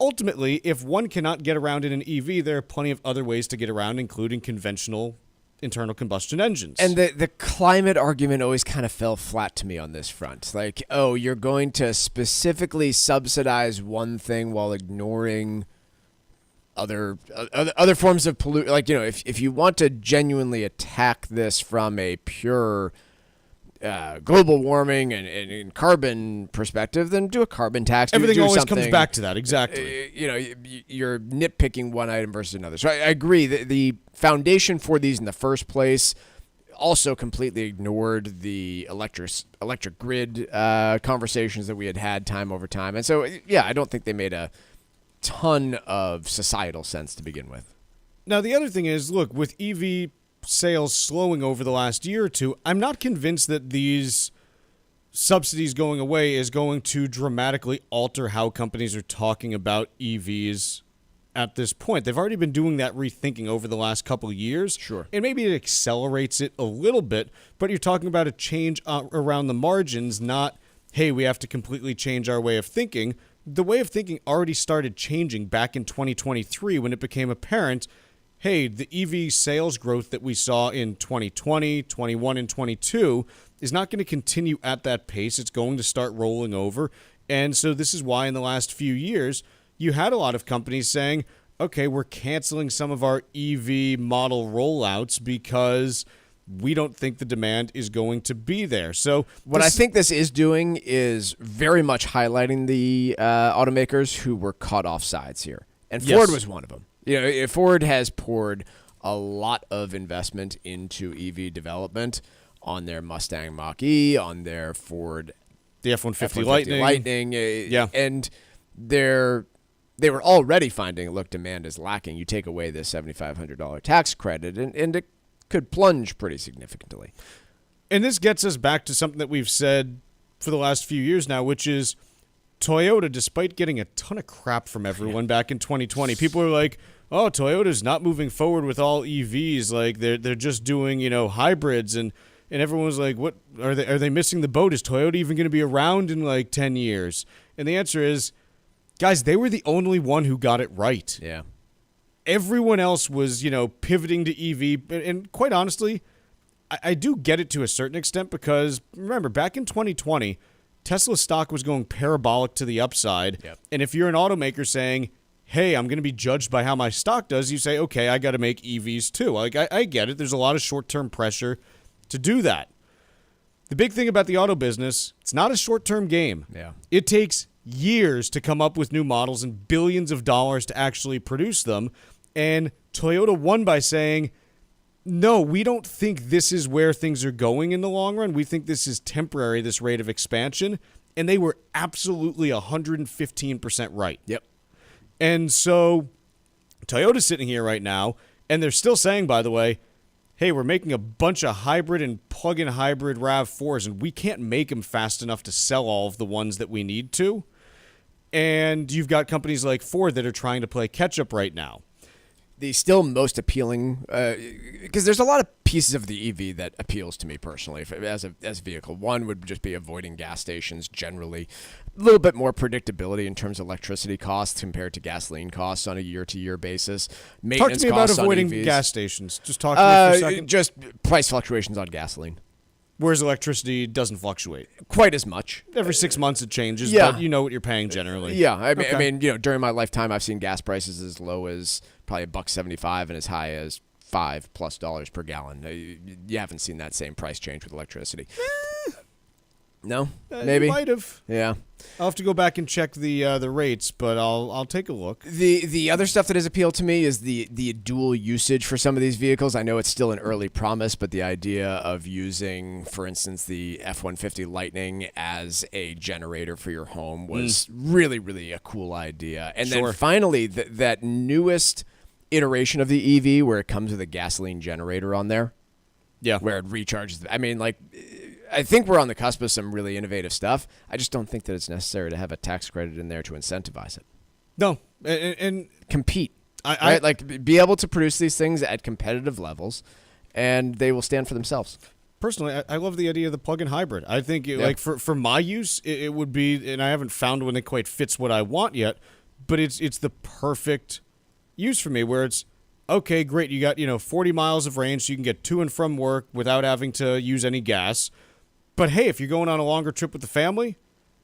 Speaker 4: Ultimately, if one cannot get around in an EV, there are plenty of other ways to get around, including conventional internal combustion engines.
Speaker 5: And the climate argument always kind of fell flat to me on this front. Like, oh, you're going to specifically subsidize one thing while ignoring other forms of pollution. Like, if you want to genuinely attack this from a pure global warming and carbon perspective, then do a carbon tax.
Speaker 4: Everything always
Speaker 5: something.
Speaker 4: comes back to that, exactly.
Speaker 5: You're nitpicking one item versus another. So I agree. The foundation for these in the first place also completely ignored the electric grid conversations that we had time over time. And so, yeah, I don't think they made a ton of societal sense to begin with.
Speaker 4: Now, the other thing is, look, with EV sales slowing over the last year or two, I'm not convinced that these subsidies going away is going to dramatically alter how companies are talking about EVs at this point. They've already been doing that rethinking over the last couple of years.
Speaker 5: Sure.
Speaker 4: And maybe it accelerates it a little bit, but you're talking about a change around the margins, not, hey, we have to completely change our way of thinking. The way of thinking already started changing back in 2023 when it became apparent, hey, the EV sales growth that we saw in 2020, 21, and 22 is not going to continue at that pace. It's going to start rolling over. And so this is why in the last few years, you had a lot of companies saying, okay, we're canceling some of our EV model rollouts because we don't think the demand is going to be there. So
Speaker 5: what I think this is doing is very much highlighting the automakers who were caught off sides here. And Ford was one of them. Ford has poured a lot of investment into EV development on their Mustang Mach-E, on their Ford
Speaker 4: the F-150 Lightning.
Speaker 5: And they were already finding, look, demand is lacking. You take away this $7,500 tax credit, and it could plunge pretty significantly.
Speaker 4: And this gets us back to something that we've said for the last few years now, which is Toyota, despite getting a ton of crap from everyone back in 2020, people are like, oh, Toyota's not moving forward with all EVs. Like they're just doing, hybrids. And everyone was like, what are they missing the boat? Is Toyota even going to be around in like 10 years? And the answer is, guys, they were the only one who got it right.
Speaker 5: Yeah.
Speaker 4: Everyone else was, pivoting to EV. And quite honestly, I do get it to a certain extent because, remember, back in 2020, Tesla stock was going parabolic to the upside.
Speaker 5: Yep.
Speaker 4: And if you're an automaker saying, hey, I'm going to be judged by how my stock does, you say, okay, I got to make EVs too. Like, I get it. There's a lot of short-term pressure to do that. The big thing about the auto business, it's not a short-term game.
Speaker 5: Yeah.
Speaker 4: It takes years to come up with new models and billions of dollars to actually produce them. And Toyota won by saying, no, we don't think this is where things are going in the long run. We think this is temporary, this rate of expansion. And they were absolutely 115% right.
Speaker 5: Yep.
Speaker 4: And so Toyota's sitting here right now, and they're still saying, by the way, hey, we're making a bunch of hybrid and plug-in hybrid RAV4s, and we can't make them fast enough to sell all of the ones that we need to. And you've got companies like Ford that are trying to play catch-up right now.
Speaker 5: The still most appealing, because there's a lot of pieces of the EV that appeals to me personally as a vehicle. One would just be avoiding gas stations generally. A little bit more predictability in terms of electricity costs compared to gasoline costs on a year-to-year basis.
Speaker 4: Talk to me about avoiding gas stations. Just talk to me for a second.
Speaker 5: Just price fluctuations on gasoline.
Speaker 4: Whereas electricity doesn't fluctuate
Speaker 5: quite as much.
Speaker 4: Every 6 months it changes, but you know what you're paying generally.
Speaker 5: Yeah, I mean, during my lifetime, I've seen gas prices as low as probably $1.75 and as high as $5+ per gallon. You haven't seen that same price change with electricity. No, maybe
Speaker 4: you might have.
Speaker 5: Yeah,
Speaker 4: I'll have to go back and check the rates, but I'll take a look.
Speaker 5: The other stuff that has appealed to me is the dual usage for some of these vehicles. I know it's still an early promise, but the idea of using, for instance, the F-150 Lightning as a generator for your home was really, really a cool idea. And then finally, that newest iteration of the EV where it comes with a gasoline generator on there.
Speaker 4: Yeah.
Speaker 5: Where it recharges. I mean, like, I think we're on the cusp of some really innovative stuff. I just don't think that it's necessary to have a tax credit in there to incentivize it.
Speaker 4: No. And
Speaker 5: compete. Right? Like, be able to produce these things at competitive levels, and they will stand for themselves.
Speaker 4: Personally, I love the idea of the plug-in hybrid. I think, like, for my use, it would be, and I haven't found one that quite fits what I want yet, but it's the perfect use for me, where it's, okay, great, you got 40 miles of range, so you can get to and from work without having to use any gas. But hey, if you're going on a longer trip with the family,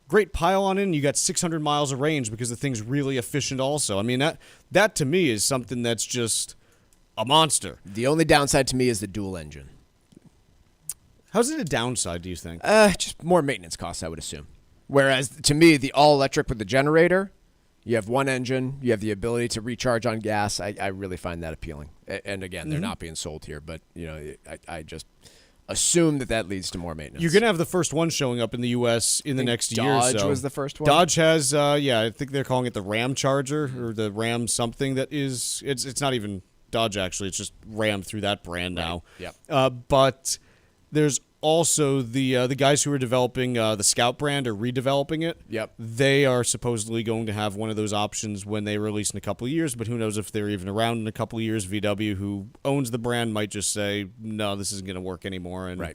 Speaker 4: great, pile on in, you got 600 miles of range because the thing's really efficient also. I mean, that to me is something that's just a monster.
Speaker 5: The only downside to me is the dual engine.
Speaker 4: How's it a downside, do you think?
Speaker 5: Just more maintenance costs, I would assume. Whereas, to me, the all-electric with the generator, you have one engine, you have the ability to recharge on gas. I really find that appealing. And again, they're not being sold here, but I just assume that leads to more maintenance.
Speaker 4: You're going to have the first one showing up in the U.S. in the next year.
Speaker 5: Dodge was the first one?
Speaker 4: Dodge has, I think they're calling it the Ram Charger or the Ram something that is, it's not even Dodge actually, it's just Ram through that brand now.
Speaker 5: Yep.
Speaker 4: But there's also the guys who are developing the Scout brand or redeveloping it.
Speaker 5: Yep.
Speaker 4: They are supposedly going to have one of those options when they release in a couple of years, but who knows if they're even around in a couple of years. VW, who owns the brand, might just say, no, this isn't going to work anymore, and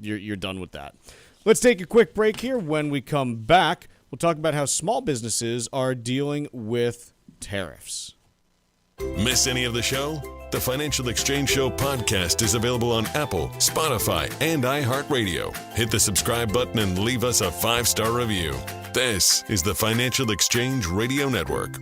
Speaker 4: you're done with that. Let's take a quick break here. When we come back, we'll talk about how small businesses are dealing with tariffs.
Speaker 3: Miss any of the show? The Financial Exchange Show podcast is available on Apple, Spotify, and iHeartRadio. Hit the subscribe button and leave us a 5-star review. This is the Financial Exchange Radio Network.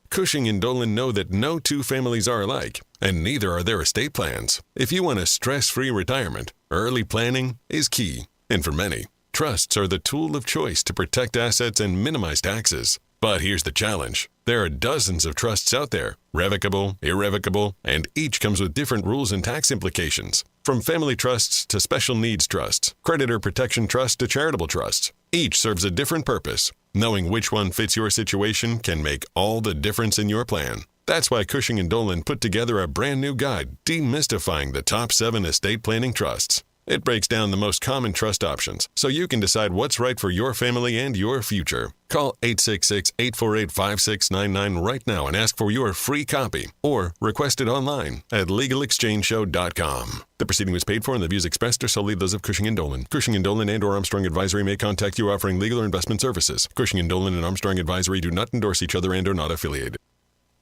Speaker 3: Cushing and Dolan know that no two families are alike, and neither are their estate plans. If you want a stress-free retirement, early planning is key. And for many, trusts are the tool of choice to protect assets and minimize taxes. But here's the challenge. There are dozens of trusts out there, revocable, irrevocable, and each comes with different rules and tax implications. From family trusts to special needs trusts, creditor protection trusts to charitable trusts, each serves a different purpose. Knowing which one fits your situation can make all the difference in your plan. That's why Cushing & Dolan put together a brand new guide demystifying the top 7 estate planning trusts. It breaks down the most common trust options so you can decide what's right for your family and your future. Call 866-848-5699 right now and ask for your free copy or request it online at legalexchangeshow.com. The proceeding was paid for and the views expressed are solely those of Cushing & Dolan. Cushing & Dolan and or Armstrong Advisory may contact you offering legal or investment services. Cushing & Dolan and Armstrong Advisory do not endorse each other and are not affiliated.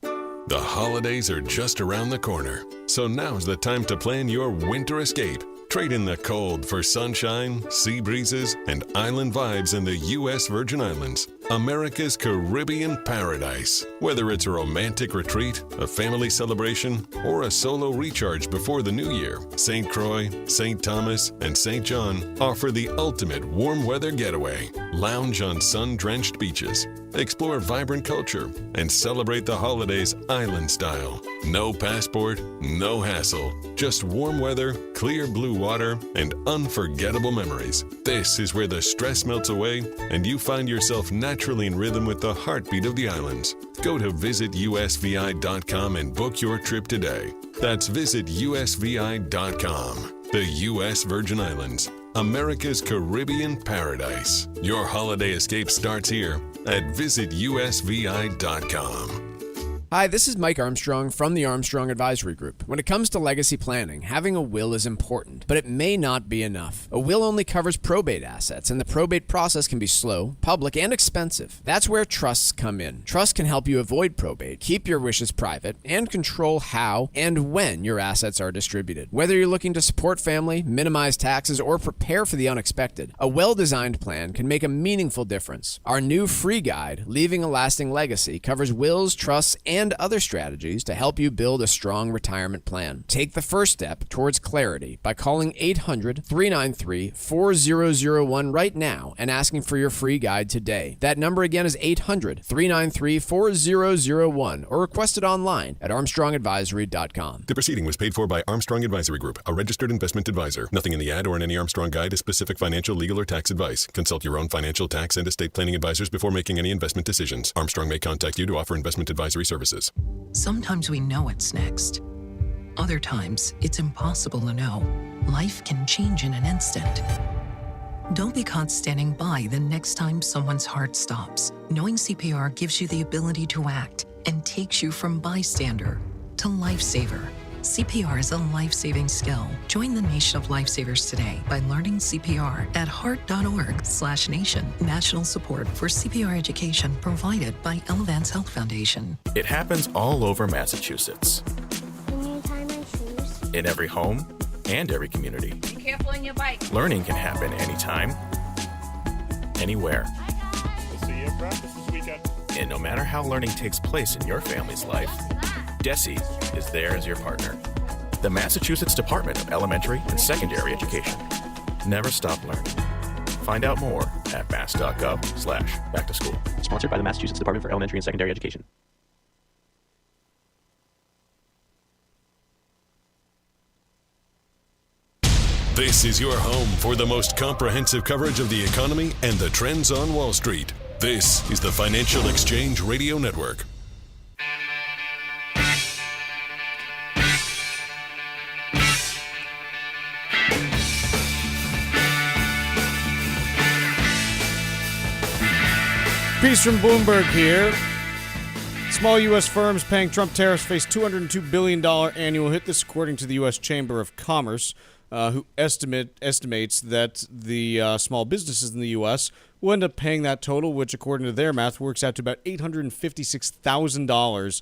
Speaker 3: The holidays are just around the corner, so now's the time to plan your winter escape. Trade in the cold for sunshine, sea breezes, and island vibes in the U.S. Virgin Islands, America's Caribbean paradise. Whether it's a romantic retreat, a family celebration, or a solo recharge before the new year, St. Croix, St. Thomas, and St. John offer the ultimate warm weather getaway. Lounge on sun-drenched beaches, explore vibrant culture, and celebrate the holidays island style. No passport, no hassle, just warm weather, clear blue water, and unforgettable memories. This is where the stress melts away and you find yourself naturally in rhythm with the heartbeat of the islands. Go to visitusvi.com and book your trip today. That's visitusvi.com. The U.S. Virgin Islands, America's Caribbean paradise. Your holiday escape starts here at visitusvi.com.
Speaker 5: Hi, this is Mike Armstrong from the Armstrong Advisory Group. When it comes to legacy planning, having a will is important, but it may not be enough. A will only covers probate assets, and the probate process can be slow, public, and expensive. That's where trusts come in. Trusts can help you avoid probate, keep your wishes private, and control how and when your assets are distributed. Whether you're looking to support family, minimize taxes, or prepare for the unexpected, a well-designed plan can make a meaningful difference. Our new free guide, Leaving a Lasting Legacy, covers wills, trusts, and and other strategies to help you build a strong retirement plan. Take the first step towards clarity by calling 800-393-4001 right now and asking for your free guide today. That number again is 800-393-4001 or request it online at armstrongadvisory.com.
Speaker 3: The proceeding was paid for by Armstrong Advisory Group, a registered investment advisor. Nothing in the ad or in any Armstrong guide is specific financial, legal, or tax advice. Consult your own financial, tax, and estate planning advisors before making any investment decisions. Armstrong may contact you to offer investment advisory services.
Speaker 13: Sometimes we know what's next. Other times, it's impossible to know. Life can change in an instant. Don't be caught standing by the next time someone's heart stops. Knowing CPR gives you the ability to act and takes you from bystander to lifesaver. CPR is a life-saving skill. Join the nation of lifesavers today by learning CPR at heart.org/nation. National support for CPR education provided by Elevance Health Foundation.
Speaker 16: It happens all over Massachusetts.
Speaker 17: Can you tie my shoes?
Speaker 16: In every home and every community.
Speaker 17: Be careful on your bike.
Speaker 16: Learning can happen anytime, anywhere.
Speaker 11: We'll see you at practice this weekend.
Speaker 16: And no matter how learning takes place in your family's life, DESE is there as your partner. The Massachusetts Department of Elementary and Secondary Education. Never stop learning. Find out more at mass.gov/back-to-school.
Speaker 18: Sponsored by the Massachusetts Department for Elementary and Secondary Education.
Speaker 3: This is your home for the most comprehensive coverage of the economy and the trends on Wall Street. This is the Financial Exchange Radio Network.
Speaker 4: Piece from Bloomberg here. Small U.S. firms paying Trump tariffs face $202 billion annual hit. This according to the U.S. Chamber of Commerce, who estimates that the small businesses in the U.S. will end up paying that total, which according to their math works out to about $856,000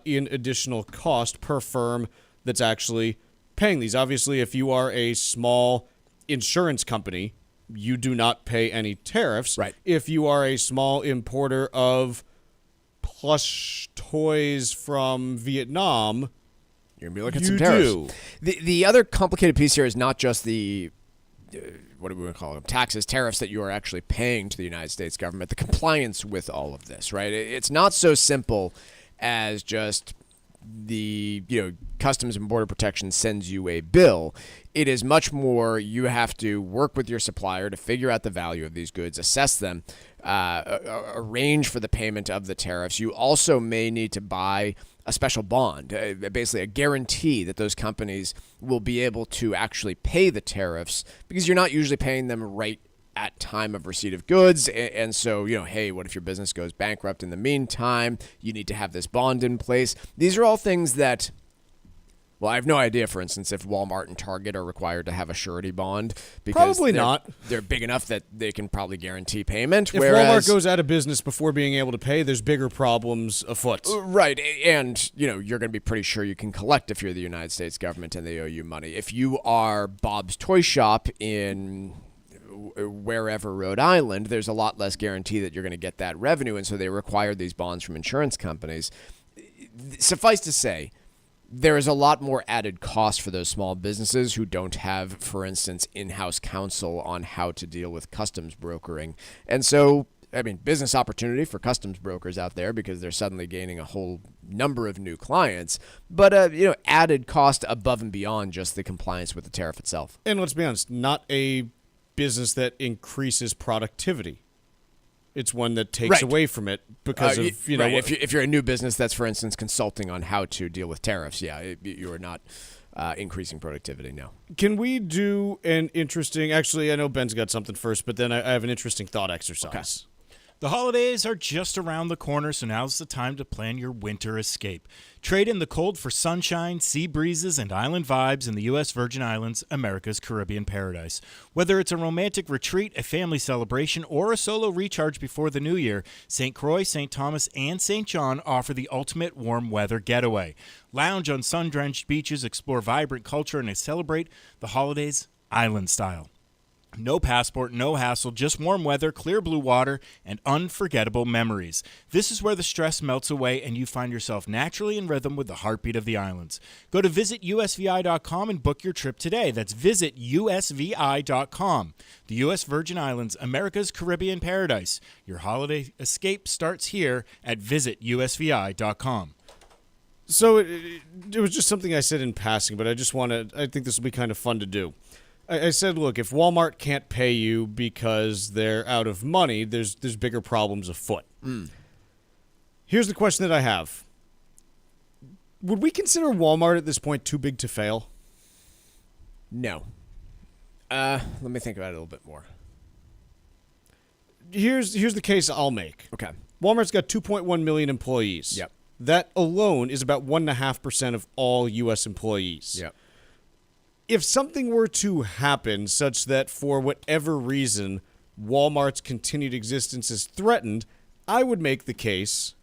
Speaker 4: in additional cost per firm that's actually paying these. Obviously, if you are a small insurance company, you do not pay any tariffs.
Speaker 5: Right.
Speaker 4: If you are a small importer of plush toys from Vietnam,
Speaker 5: you're going to be looking at some tariffs. The other complicated piece here is not just the, what do we want to call them, taxes, tariffs that you are actually paying to the United States government, the compliance with all of this, right? It's not so simple as just the Customs and Border Protection sends you a bill. It is much more. You have to work with your supplier to figure out the value of these goods, assess them, arrange for the payment of the tariffs. You also may need to buy a special bond, basically a guarantee that those companies will be able to actually pay the tariffs, because you're not usually paying them right at time of receipt of goods. And so, hey, what if your business goes bankrupt in the meantime? You need to have this bond in place. These are all things that, well, I have no idea, for instance, if Walmart and Target are required to have a surety bond. Because
Speaker 4: probably not.
Speaker 5: They're big enough that they can probably guarantee payment.
Speaker 4: If Walmart goes out of business before being able to pay, there's bigger problems afoot.
Speaker 5: Right. And, you're going to be pretty sure you can collect if you're the United States government and they owe you money. If you are Bob's Toy Shop in wherever, Rhode Island, there's a lot less guarantee that you're going to get that revenue, and so they require these bonds from insurance companies. Suffice to say, there is a lot more added cost for those small businesses who don't have, for instance, in-house counsel on how to deal with customs brokering. And so, business opportunity for customs brokers out there, because they're suddenly gaining a whole number of new clients, but added cost above and beyond just the compliance with the tariff itself.
Speaker 4: And let's be honest, not a business that increases productivity. It's one that takes away from it because of,
Speaker 5: if you're a new business that's, for instance, consulting on how to deal with tariffs, you are not increasing productivity now.
Speaker 4: Can we do an interesting, actually, I know Ben's got something first, but then I have an interesting thought exercise.
Speaker 5: Okay.
Speaker 11: The holidays are just around the corner, so now's the time to plan your winter escape. Trade in the cold for sunshine, sea breezes, and island vibes in the U.S. Virgin Islands, America's Caribbean paradise. Whether it's a romantic retreat, a family celebration, or a solo recharge before the new year, St. Croix, St. Thomas, and St. John offer the ultimate warm weather getaway. Lounge on sun-drenched beaches, explore vibrant culture, and celebrate the holidays island style. No passport, no hassle, just warm weather, clear blue water, and unforgettable memories. This is where the stress melts away and you find yourself naturally in rhythm with the heartbeat of the islands. Go to visitusvi.com and book your trip today. That's visitusvi.com. The U.S. Virgin Islands, America's Caribbean paradise. Your holiday escape starts here at visitusvi.com.
Speaker 4: So it was just something I said in passing, but I think this will be kind of fun to do. I said, look, if Walmart can't pay you because they're out of money, there's bigger problems afoot. Here's the question that I have. Would we consider Walmart at this point too big to fail?
Speaker 5: No. Let me think about it a little bit more.
Speaker 4: Here's the case I'll make.
Speaker 5: Okay.
Speaker 4: Walmart's got 2.1 million employees.
Speaker 5: Yep.
Speaker 4: That alone is about 1.5% of all U.S. employees.
Speaker 5: Yep.
Speaker 4: If something were to happen such that for whatever reason Walmart's continued existence is threatened, I would make the case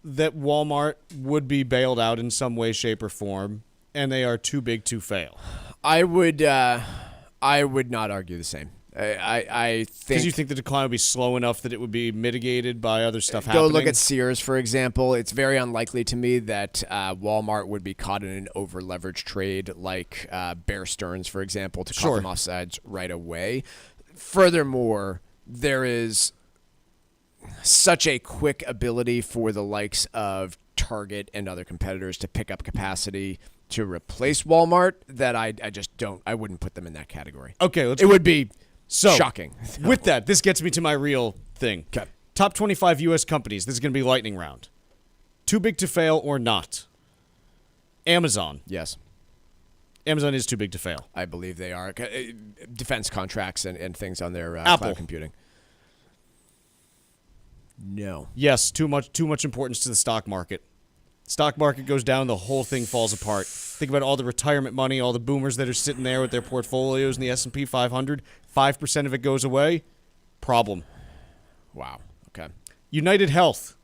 Speaker 4: that Walmart would be bailed out in some way, shape, or form, and they are too big to fail.
Speaker 5: I would not argue the same. I think
Speaker 4: because you think the decline would be slow enough that it would be mitigated by other stuff happening.
Speaker 5: Go look at Sears, for example. It's very unlikely to me that Walmart would be caught in an over-leveraged trade like Bear Stearns, for example, to cut them off sides right away. Furthermore, there is such a quick ability for the likes of Target and other competitors to pick up capacity to replace Walmart that I wouldn't put them in that category.
Speaker 4: Okay,
Speaker 5: it would be shocking.
Speaker 4: With that, this gets me to my real thing.
Speaker 5: Okay.
Speaker 4: Top 25 U.S. companies. This is going to be lightning round. Too big to fail or not? Amazon.
Speaker 5: Yes.
Speaker 4: Amazon is too big to fail.
Speaker 5: I believe they are. Defense contracts and things on their
Speaker 4: Apple.
Speaker 5: cloud computing. No.
Speaker 4: Yes, too much importance to the stock market. Stock market goes down, the whole thing falls apart. Think about all the retirement money, all the boomers that are sitting there with their portfolios in the S&P 500. 5% of it goes away. Problem.
Speaker 5: Wow. Okay.
Speaker 4: United Health.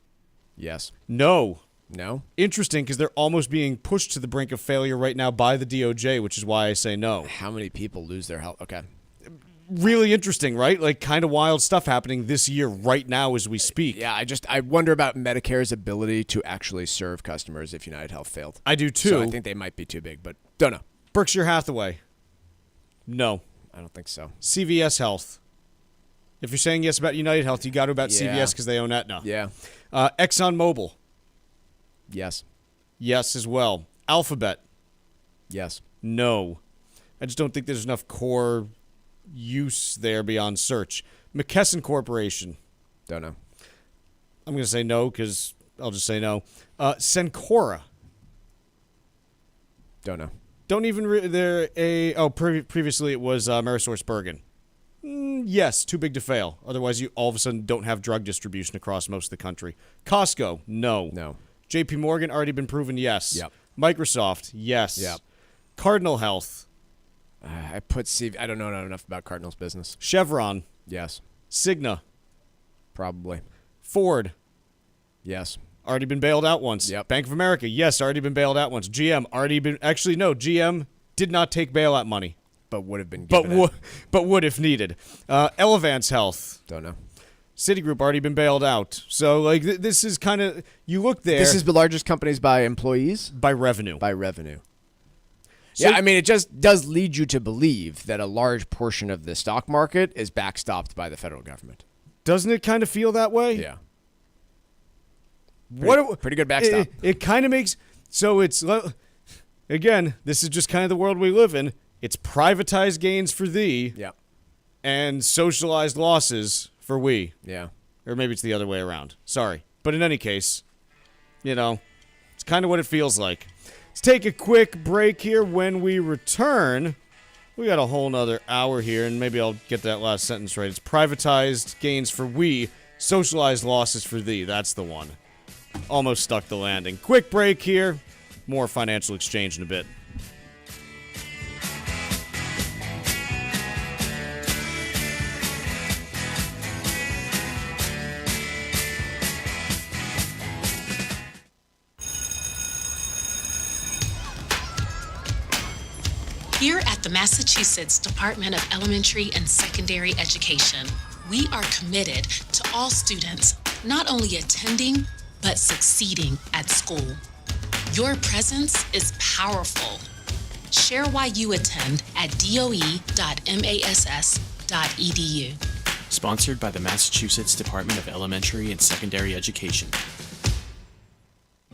Speaker 5: Yes.
Speaker 4: No.
Speaker 5: No?
Speaker 4: Interesting, because they're almost being pushed to the brink of failure right now by the DOJ, which is why I say no.
Speaker 5: How many people lose their health? Okay.
Speaker 4: Really interesting, right? Like, kind of wild stuff happening this year right now as we speak.
Speaker 5: Yeah, I wonder about Medicare's ability to actually serve customers if United Health failed.
Speaker 4: I do, too.
Speaker 5: So I think they might be too big, but don't know.
Speaker 4: Berkshire Hathaway. No.
Speaker 5: I don't think so.
Speaker 4: CVS Health. If you're saying yes about United Health, you got to about CVS because they own Aetna.
Speaker 5: Yeah.
Speaker 4: ExxonMobil.
Speaker 5: Yes.
Speaker 4: Yes as well. Alphabet.
Speaker 5: Yes.
Speaker 4: No. I just don't think there's enough core use there beyond search. McKesson Corporation.
Speaker 5: Don't know.
Speaker 4: I'm going to say no because I'll just say no. Cencora.
Speaker 5: Don't know.
Speaker 4: Don't even previously it was AmerisourceBergen. Yes, too big to fail. Otherwise, you all of a sudden don't have drug distribution across most of the country. Costco. No.
Speaker 5: No.
Speaker 4: JP Morgan already been proven. Yes.
Speaker 5: Yep.
Speaker 4: Microsoft. Yes.
Speaker 5: Yep.
Speaker 4: Cardinal Health.
Speaker 5: I don't know enough about Cardinal's business.
Speaker 4: Chevron.
Speaker 5: Yes.
Speaker 4: Cigna.
Speaker 5: Probably.
Speaker 4: Ford.
Speaker 5: Yes.
Speaker 4: Already been bailed out once.
Speaker 5: Yep.
Speaker 4: Bank of America. Yes, already been bailed out once. GM. Already been. Actually, no. GM did not take bailout money.
Speaker 5: But would have been given
Speaker 4: but would if needed. Elevance Health.
Speaker 5: Don't know.
Speaker 4: Citigroup already been bailed out. So, like, this is kind of, you look there.
Speaker 5: This is the largest companies by employees?
Speaker 4: By revenue.
Speaker 5: By revenue. So, yeah, I mean, it just does lead you to believe that a large portion of the stock market is backstopped by the federal government.
Speaker 4: Doesn't it kind of feel that way?
Speaker 5: Yeah.
Speaker 4: Pretty
Speaker 5: good backstop.
Speaker 4: It kind of makes, so it's, again, this is just kind of the world we live in. It's privatized gains for thee.
Speaker 5: Yeah.
Speaker 4: And socialized losses for we.
Speaker 5: Yeah.
Speaker 4: Or maybe it's the other way around. Sorry. But in any case, it's kind of what it feels like. Let's take a quick break here. When we return, we got a whole nother hour here, and maybe I'll get that last sentence right. It's privatized gains for we, socialized losses for thee. That's the one. Almost stuck the landing. Quick break here. More financial exchange in a bit.
Speaker 19: Here at the Massachusetts Department of Elementary and Secondary Education, we are committed to all students not only attending, but succeeding at school. Your presence is powerful. Share why you attend at doe.mass.edu.
Speaker 18: Sponsored by the Massachusetts Department of Elementary and Secondary Education.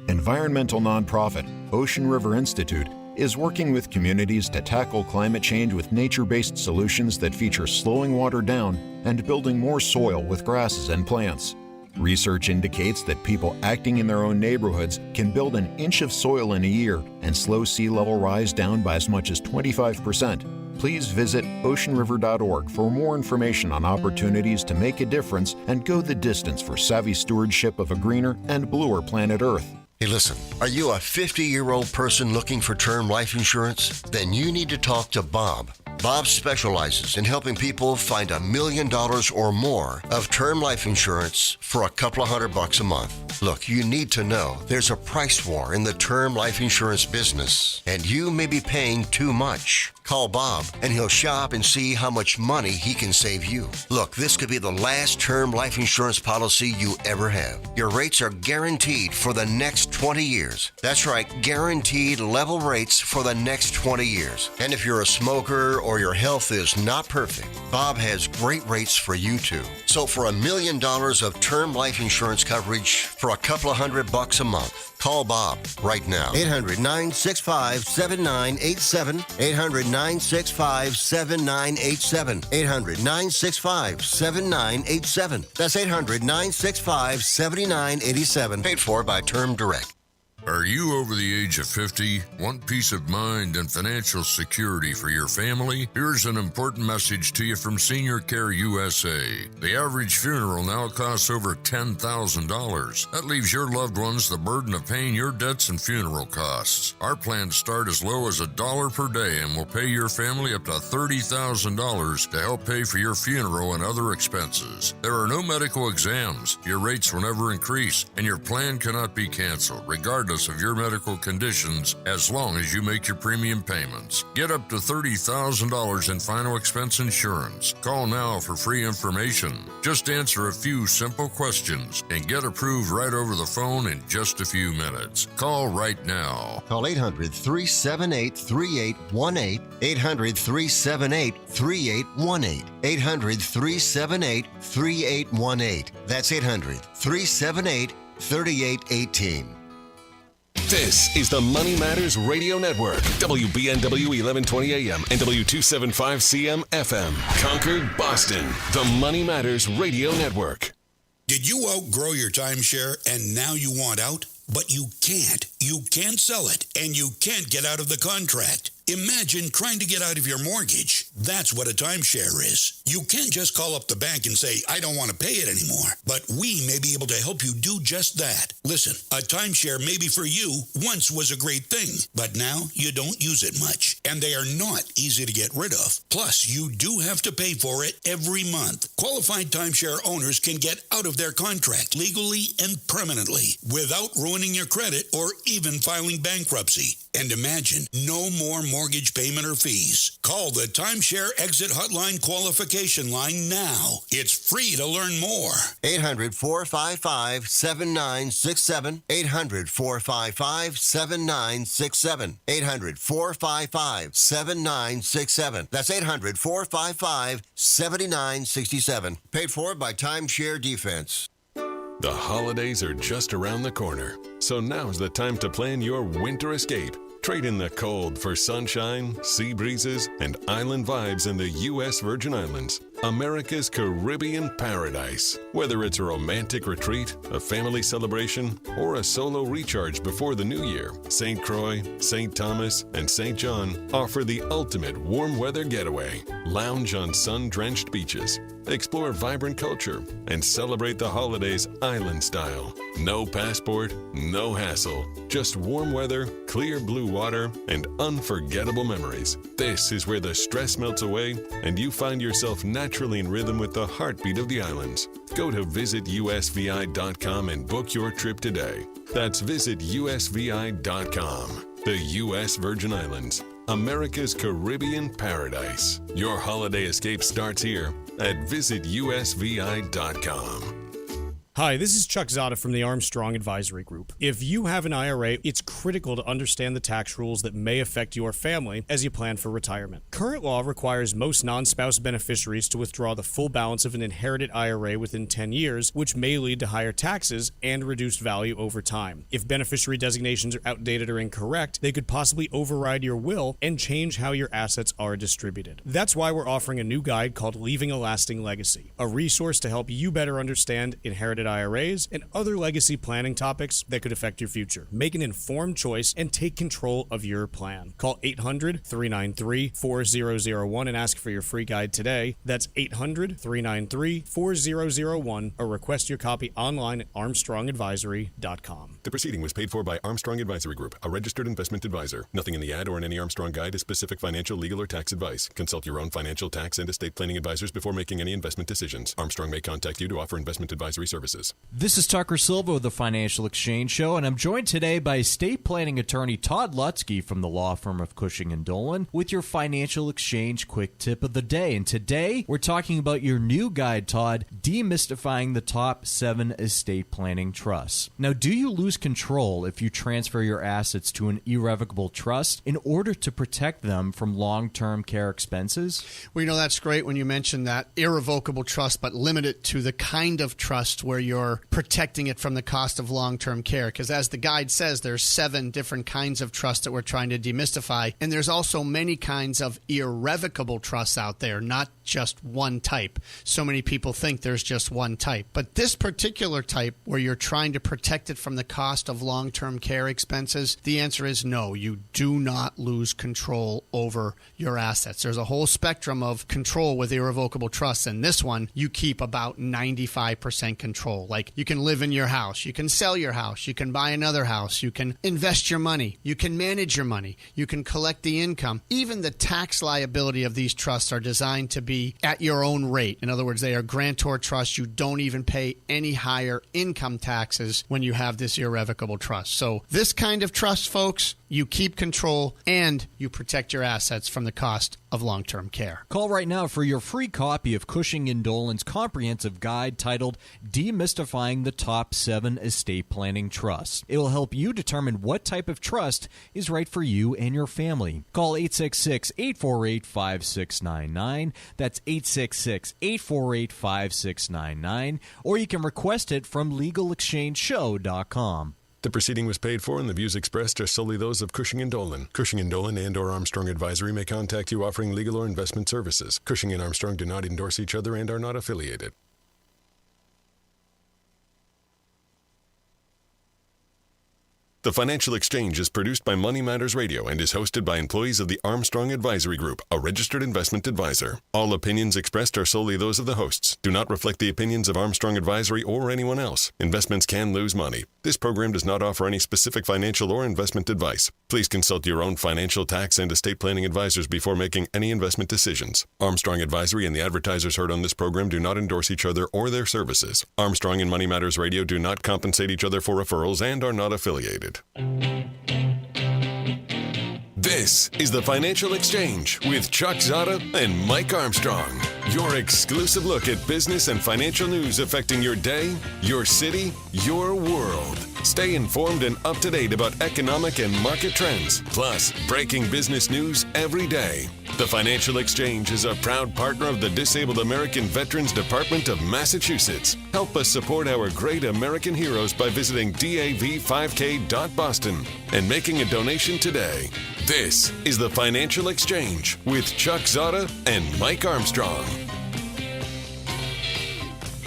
Speaker 12: Environmental nonprofit Ocean River Institute is working with communities to tackle climate change with nature-based solutions that feature slowing water down and building more soil with grasses and plants. Research indicates that people acting in their own neighborhoods can build an inch of soil in a year and slow sea level rise down by as much as 25%. Please visit oceanriver.org for more information on opportunities to make a difference and go the distance for savvy stewardship of a greener and bluer planet Earth.
Speaker 15: Hey, listen, are you a 50-year-old person looking for term life insurance? Then you need to talk to Bob. Bob specializes in helping people find $1 million or more of term life insurance for a couple of $100 a month. Look, you need to know there's a price war in the term life insurance business, and you may be paying too much. Call Bob, and he'll shop and see how much money he can save you. Look, this could be the last term life insurance policy you ever have. Your rates are guaranteed for the next 20 years. That's right, guaranteed level rates for the next 20 years. And if you're a smoker or your health is not perfect, Bob has great rates for you too. So for $1 million of term life insurance coverage for a couple of $100 a month, call Bob right now. 800-965-7987. 800-965-7987. 800-965-7987. That's 800-965-7987. Paid for by Term Direct.
Speaker 14: Are you over the age of 50? Want peace of mind and financial security for your family? Here's an important message to you from Senior Care USA. The average funeral now costs over $10,000. That leaves your loved ones the burden of paying your debts and funeral costs. Our plans start as low as $1 per day and will pay your family up to $30,000 to help pay for your funeral and other expenses. There are no medical exams. Your rates will never increase, and your plan cannot be canceled, regardless of your medical conditions, as long as you make your premium payments. Get up to $30,000 in final expense insurance. Call now for free information. Just answer a few simple questions and get approved right over the phone in just a few minutes. Call right now.
Speaker 15: Call 800-378-3818. 800-378-3818. 800-378-3818. That's 800-378-3818.
Speaker 20: This is the Money Matters Radio Network, WBNW 1120 AM and W275CM FM, Concord, Boston. The Money Matters Radio Network.
Speaker 21: Did you outgrow your timeshare and now you want out? But you can't. You can't sell it, and you can't get out of the contract. Imagine trying to get out of your mortgage. That's what a timeshare is. You can't just call up the bank and say, I don't want to pay it anymore. But we may be able to help you do just that. Listen, a timeshare maybe for you once was a great thing, but now you don't use it much. And they are not easy to get rid of. Plus, you do have to pay for it every month. Qualified timeshare owners can get out of their contract legally and permanently without ruining your credit or even filing bankruptcy. And imagine, no more mortgage payment or fees. Call the Timeshare Exit Hotline qualification line now. It's free to learn more.
Speaker 15: 800-455-7967. 800-455-7967. 800-455-7967. That's 800-455-7967. Paid for by Timeshare Defense.
Speaker 20: The holidays are just around the corner, so now's the time to plan your winter escape. Trade in the cold for sunshine, sea breezes, and island vibes in the U.S. Virgin Islands, America's Caribbean paradise. Whether it's a romantic retreat, a family celebration, or a solo recharge before the new year, St. Croix, St. Thomas, and St. John offer the ultimate warm weather getaway. Lounge on sun-drenched beaches, explore vibrant culture, and celebrate the holidays island style. No passport, no hassle, just warm weather, clear blue water, and unforgettable memories. This is where the stress melts away and you find yourself naturally in rhythm with the heartbeat of the islands. Go to visitusvi.com and book your trip today. That's visitusvi.com. The U.S. Virgin Islands, America's Caribbean paradise. Your holiday escape starts here at visitusvi.com.
Speaker 4: Hi, this is Chuck Zodda from the Armstrong Advisory Group. If you have an IRA, it's critical to understand the tax rules that may affect your family as you plan for retirement. Current law requires most non-spouse beneficiaries to withdraw the full balance of an inherited IRA within 10 years, which may lead to higher taxes and reduced value over time. If beneficiary designations are outdated or incorrect, they could possibly override your will and change how your assets are distributed. That's why we're offering a new guide called Leaving a Lasting Legacy, a resource to help you better understand inherited IRAs and other legacy planning topics that could affect your future. Make an informed choice and take control of your plan. Call 800-393-4001 and ask for your free guide today. That's 800-393-4001 or request your copy online at armstrongadvisory.com.
Speaker 3: The proceeding was paid for by Armstrong Advisory Group, a registered investment advisor. Nothing in the ad or in any Armstrong guide is specific financial, legal, or tax advice. Consult your own financial, tax, and estate planning advisors before making any investment decisions. Armstrong may contact you to offer investment advisory services.
Speaker 1: This is Tucker Silva of the Financial Exchange Show, and I'm joined today by estate planning attorney Todd Lutzke from the law firm of Cushing & Dolan with your Financial Exchange quick tip of the day. And today we're talking about your new guide, Todd, demystifying the top 7 estate planning trusts. Now, do you lose control if you transfer your assets to an irrevocable trust in order to protect them from long-term care expenses?
Speaker 2: Well, that's great when you mention that irrevocable trust, but limit it to the kind of trust where you're protecting it from the cost of long-term care. Because as the guide says, there's 7 different kinds of trusts that we're trying to demystify. And there's also many kinds of irrevocable trusts out there, not just one type. So many people think there's just one type. But this particular type, where you're trying to protect it from the cost of long-term care expenses, the answer is no. You do not lose control over your assets. There's a whole spectrum of control with irrevocable trusts. And this one, you keep about 95% control. Like, you can live in your house, you can sell your house, you can buy another house, you can invest your money, you can manage your money, you can collect the income. Even the tax liability of these trusts are designed to be at your own rate. In other words, they are grantor trusts. You don't even pay any higher income taxes when you have this irrevocable trust. So this kind of trust, folks, you keep control and you protect your assets from the cost of long-term care.
Speaker 1: Call right now for your free copy of Cushing & Dolan's comprehensive guide titled Demystifying the Top 7 Estate Planning Trusts. It will help you determine what type of trust is right for you and your family. Call 866-848-5699. That's 866-848-5699. Or you can request it from LegalExchangeShow.com.
Speaker 3: The proceeding was paid for, and the views expressed are solely those of Cushing & Dolan. Cushing & Dolan and/or Armstrong Advisory may contact you offering legal or investment services. Cushing & Armstrong do not endorse each other and are not affiliated. The Financial Exchange is produced by Money Matters Radio and is hosted by employees of the Armstrong Advisory Group, a registered investment advisor. All opinions expressed are solely those of the hosts, do not reflect the opinions of Armstrong Advisory or anyone else. Investments can lose money. This program does not offer any specific financial or investment advice. Please consult your own financial, tax, and estate planning advisors before making any investment decisions. Armstrong Advisory and the advertisers heard on this program do not endorse each other or their services. Armstrong and Money Matters Radio do not compensate each other for referrals and are not affiliated.
Speaker 20: This is the Financial Exchange with Chuck Zodda and Mike Armstrong. Your exclusive look at business and financial news affecting your day, your city, your world. Stay informed and up to date about economic and market trends, plus breaking business news every day. The Financial Exchange is a proud partner of the Disabled American Veterans Department of Massachusetts. Help us support our great American heroes by visiting dav5k.boston and making a donation today. This is the Financial Exchange with Chuck Zodda and Mike Armstrong.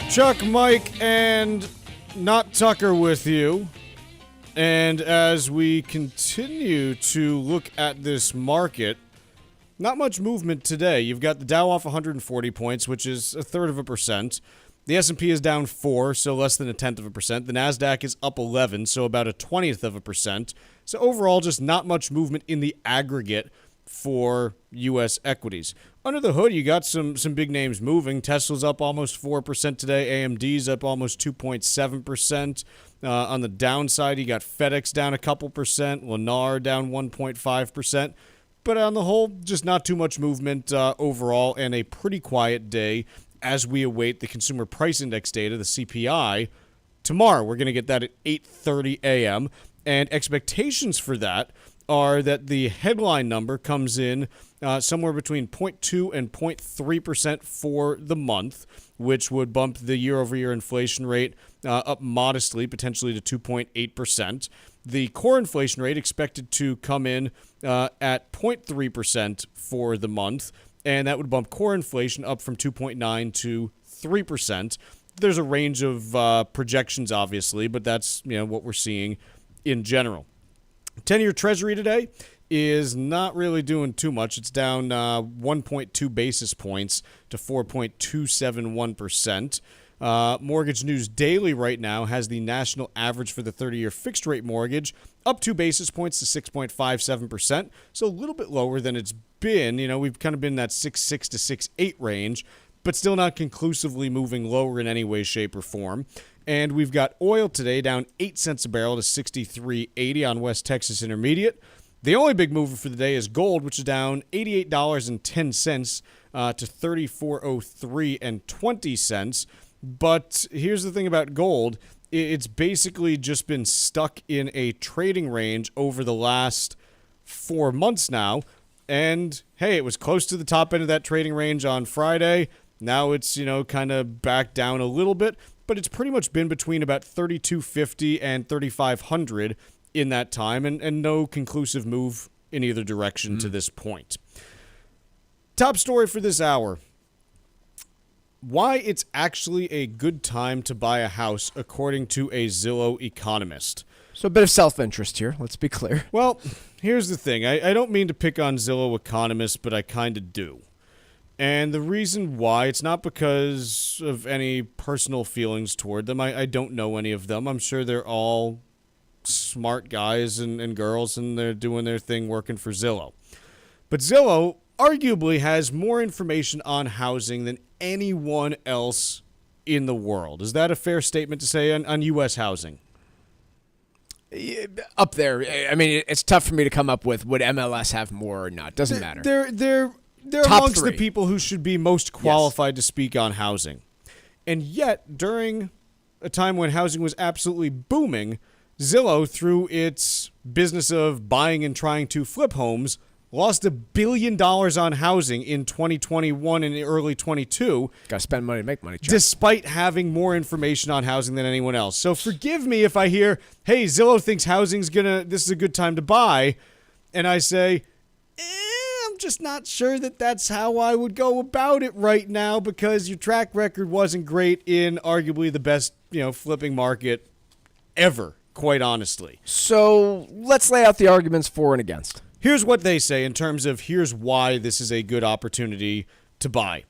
Speaker 4: Chuck, Mike, and not Tucker with you. And as we continue to look at this market, not much movement today. You've got the Dow off 140 points, which is 1/3%. The S&P is down 4, so less than 1/10%. The NASDAQ is up 11, so about 1/20%. So overall, just not much movement in the aggregate for U.S. equities. Under the hood, you got some big names moving. Tesla's up almost 4% today. AMD's up almost 2.7%. On the downside, you got FedEx down a couple percent. Lennar down 1.5%. but on the whole, just not too much movement overall, and a pretty quiet day as we await the Consumer Price Index data, the CPI, tomorrow. We're going to get that at 8:30 a.m., and expectations for that are that the headline number comes in somewhere between 0.2 and 0.3% for the month, which would bump the year-over-year inflation rate up modestly, potentially to 2.8%. The core inflation rate expected to come in at 0.3% for the month, and that would bump core inflation up from 2.9 to 3%. There's a range of projections, obviously, but that's what we're seeing in general. 10-year Treasury today is not really doing too much. It's down 1.2 basis points to 4.271%. Mortgage News Daily right now has the national average for the 30-year fixed-rate mortgage up 2 basis points to 6.57%, so a little bit lower than it's been. We've kind of been in that 6.6 to 6.8 range, but still not conclusively moving lower in any way, shape, or form. And we've got oil today down 8 cents a barrel to $63.80 on West Texas Intermediate. The only big mover for the day is gold, which is down $88.10 to $34.0320. But here's the thing about gold. It's basically just been stuck in a trading range over the last 4 months now. And, hey, it was close to the top end of that trading range on Friday. Now it's, kind of back down a little bit. But it's pretty much been between about $3,250 and $3,500 in that time, and no conclusive move in either direction to this point. Top story for this hour. Why it's actually a good time to buy a house, according to a Zillow economist.
Speaker 5: So a bit of self-interest here, let's be clear.
Speaker 4: Well, here's the thing. I don't mean to pick on Zillow economists, but I kind of do. And the reason why, it's not because of any personal feelings toward them. I don't know any of them. I'm sure they're all smart guys and girls, and they're doing their thing working for Zillow. But Zillow arguably has more information on housing than anyone else in the world. Is that a fair statement to say on U.S. housing?
Speaker 5: Up there. I mean, it's tough for me to come up with would MLS have more or not. Doesn't matter.
Speaker 4: They're
Speaker 5: Top
Speaker 4: amongst
Speaker 5: three.
Speaker 4: the people who should be most qualified to speak on housing. And yet, during a time when housing was absolutely booming, Zillow, through its business of buying and trying to flip homes, lost $1 billion on housing in 2021 and early 22.
Speaker 5: Got to spend money to make money, Chuck.
Speaker 4: Despite having more information on housing than anyone else. So forgive me if I hear, hey, Zillow thinks this is a good time to buy, and I say, I'm just not sure that that's how I would go about it right now, because your track record wasn't great in arguably the best, flipping market ever, quite honestly.
Speaker 5: So let's lay out the arguments for and against.
Speaker 4: Here's what they say in terms of here's why this is a good opportunity to buy.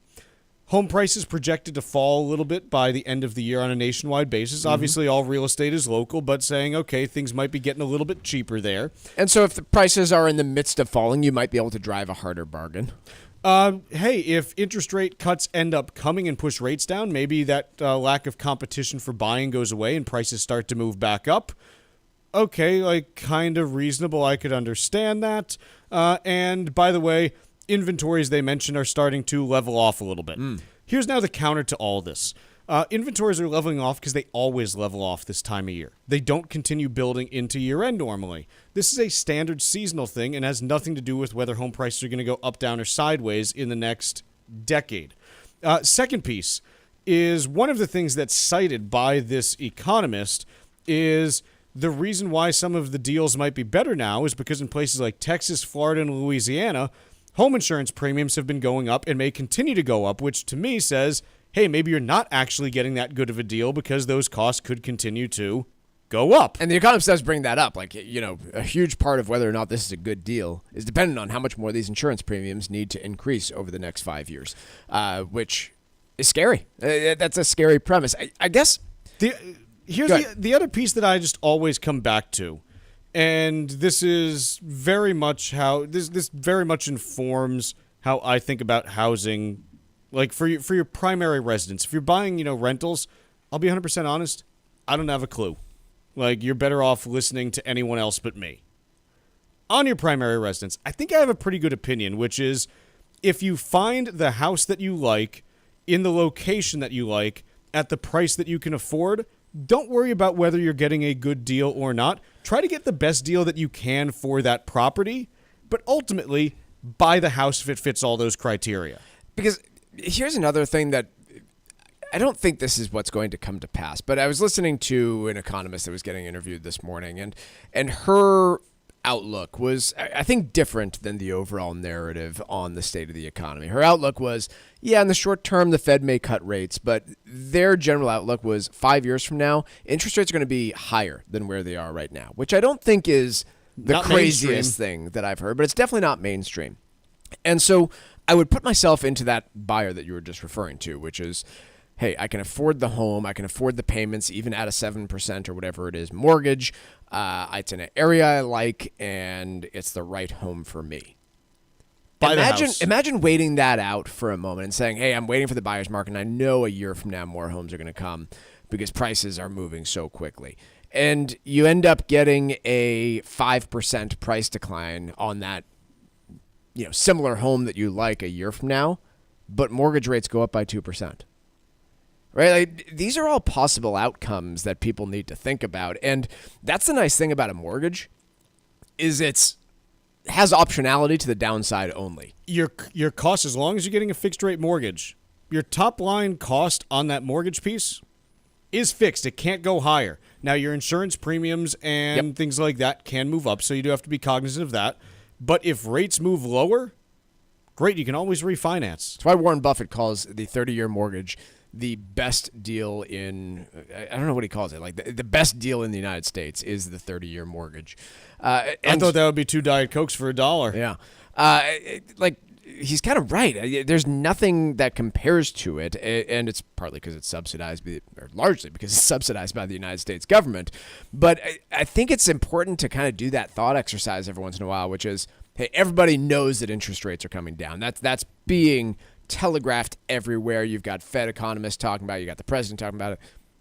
Speaker 4: Home prices projected to fall a little bit by the end of the year on a nationwide basis. Mm-hmm. Obviously, all real estate is local, but saying, okay, things might be getting a little bit cheaper there.
Speaker 5: And so if the prices are in the midst of falling, you might be able to drive a harder bargain.
Speaker 4: Hey, if interest rate cuts end up coming and push rates down, maybe that lack of competition for buying goes away and prices start to move back up. Okay, kind of reasonable. I could understand that. And by the way, inventories they mentioned are starting to level off a little bit. Here's now the counter to all this. Inventories are leveling off because they always level off this time of year. They don't continue building into year end normally. This is a standard seasonal thing and has nothing to do with whether home prices are going to go up, down, or sideways in the next decade. Second piece is one of the things that's cited by this economist is the reason why some of the deals might be better now is because in places like Texas, Florida, and Louisiana, home insurance premiums have been going up and may continue to go up, which to me says, hey, maybe you're not actually getting that good of a deal because those costs could continue to go up.
Speaker 5: And the economist does bring that up. A huge part of whether or not this is a good deal is dependent on how much more these insurance premiums need to increase over the next 5 years, which is scary. That's a scary premise. I guess...
Speaker 4: Here's the other piece that I just always come back to, and this is very much how this very much informs how I think about housing, for your primary residence. If you're buying, rentals, I'll be 100% honest, I don't have a clue. You're better off listening to anyone else but me. on your primary residence, I think I have a pretty good opinion, which is if you find the house that you like in the location that you like at the price that you can afford, don't worry about whether you're getting a good deal or not. Try to get the best deal that you can for that property, but ultimately buy the house if it fits all those criteria.
Speaker 5: Because here's another thing that I don't think this is what's going to come to pass, but I was listening to an economist that was getting interviewed this morning, and her outlook was, I think, different than the overall narrative on the state of the economy. Her outlook was, yeah, in the short term, the Fed may cut rates, but their general outlook was 5 years from now, interest rates are going to be higher than where they are right now, which I don't think is the
Speaker 4: Not
Speaker 5: craziest thing that I've heard, but it's definitely not mainstream. And so I would put myself into that buyer that you were just referring to, which is, hey, I can afford the home, I can afford the payments, even at a 7% or whatever it is mortgage. It's in an area I like, and it's the right home for me. Imagine waiting that out for a moment and saying, hey, I'm waiting for the buyer's market, and I know a year from now more homes are going to come because prices are moving so quickly. And you end up getting a 5% price decline on that, similar home that you like a year from now, but mortgage rates go up by 2%. Right? Like, these are all possible outcomes that people need to think about. And that's the nice thing about a mortgage is it has optionality to the downside only.
Speaker 4: Your cost, as long as you're getting a fixed rate mortgage, your top line cost on that mortgage piece is fixed. It can't go higher. Now, your insurance premiums and things like that can move up, so you do have to be cognizant of that. But if rates move lower, great, you can always refinance.
Speaker 5: That's why Warren Buffett calls the 30-year mortgage the best deal in, I don't know what he calls it, like the best deal in the United States is the 30-year mortgage.
Speaker 4: I thought that would be 2 Diet Cokes for $1.
Speaker 5: Yeah. He's kind of right. There's nothing that compares to it, and it's partly because it's subsidized, or largely because it's subsidized by the United States government. But I think it's important to kind of do that thought exercise every once in a while, which is, hey, everybody knows that interest rates are coming down. That's being telegraphed everywhere. You've got Fed economists talking about it. You got the president talking about it.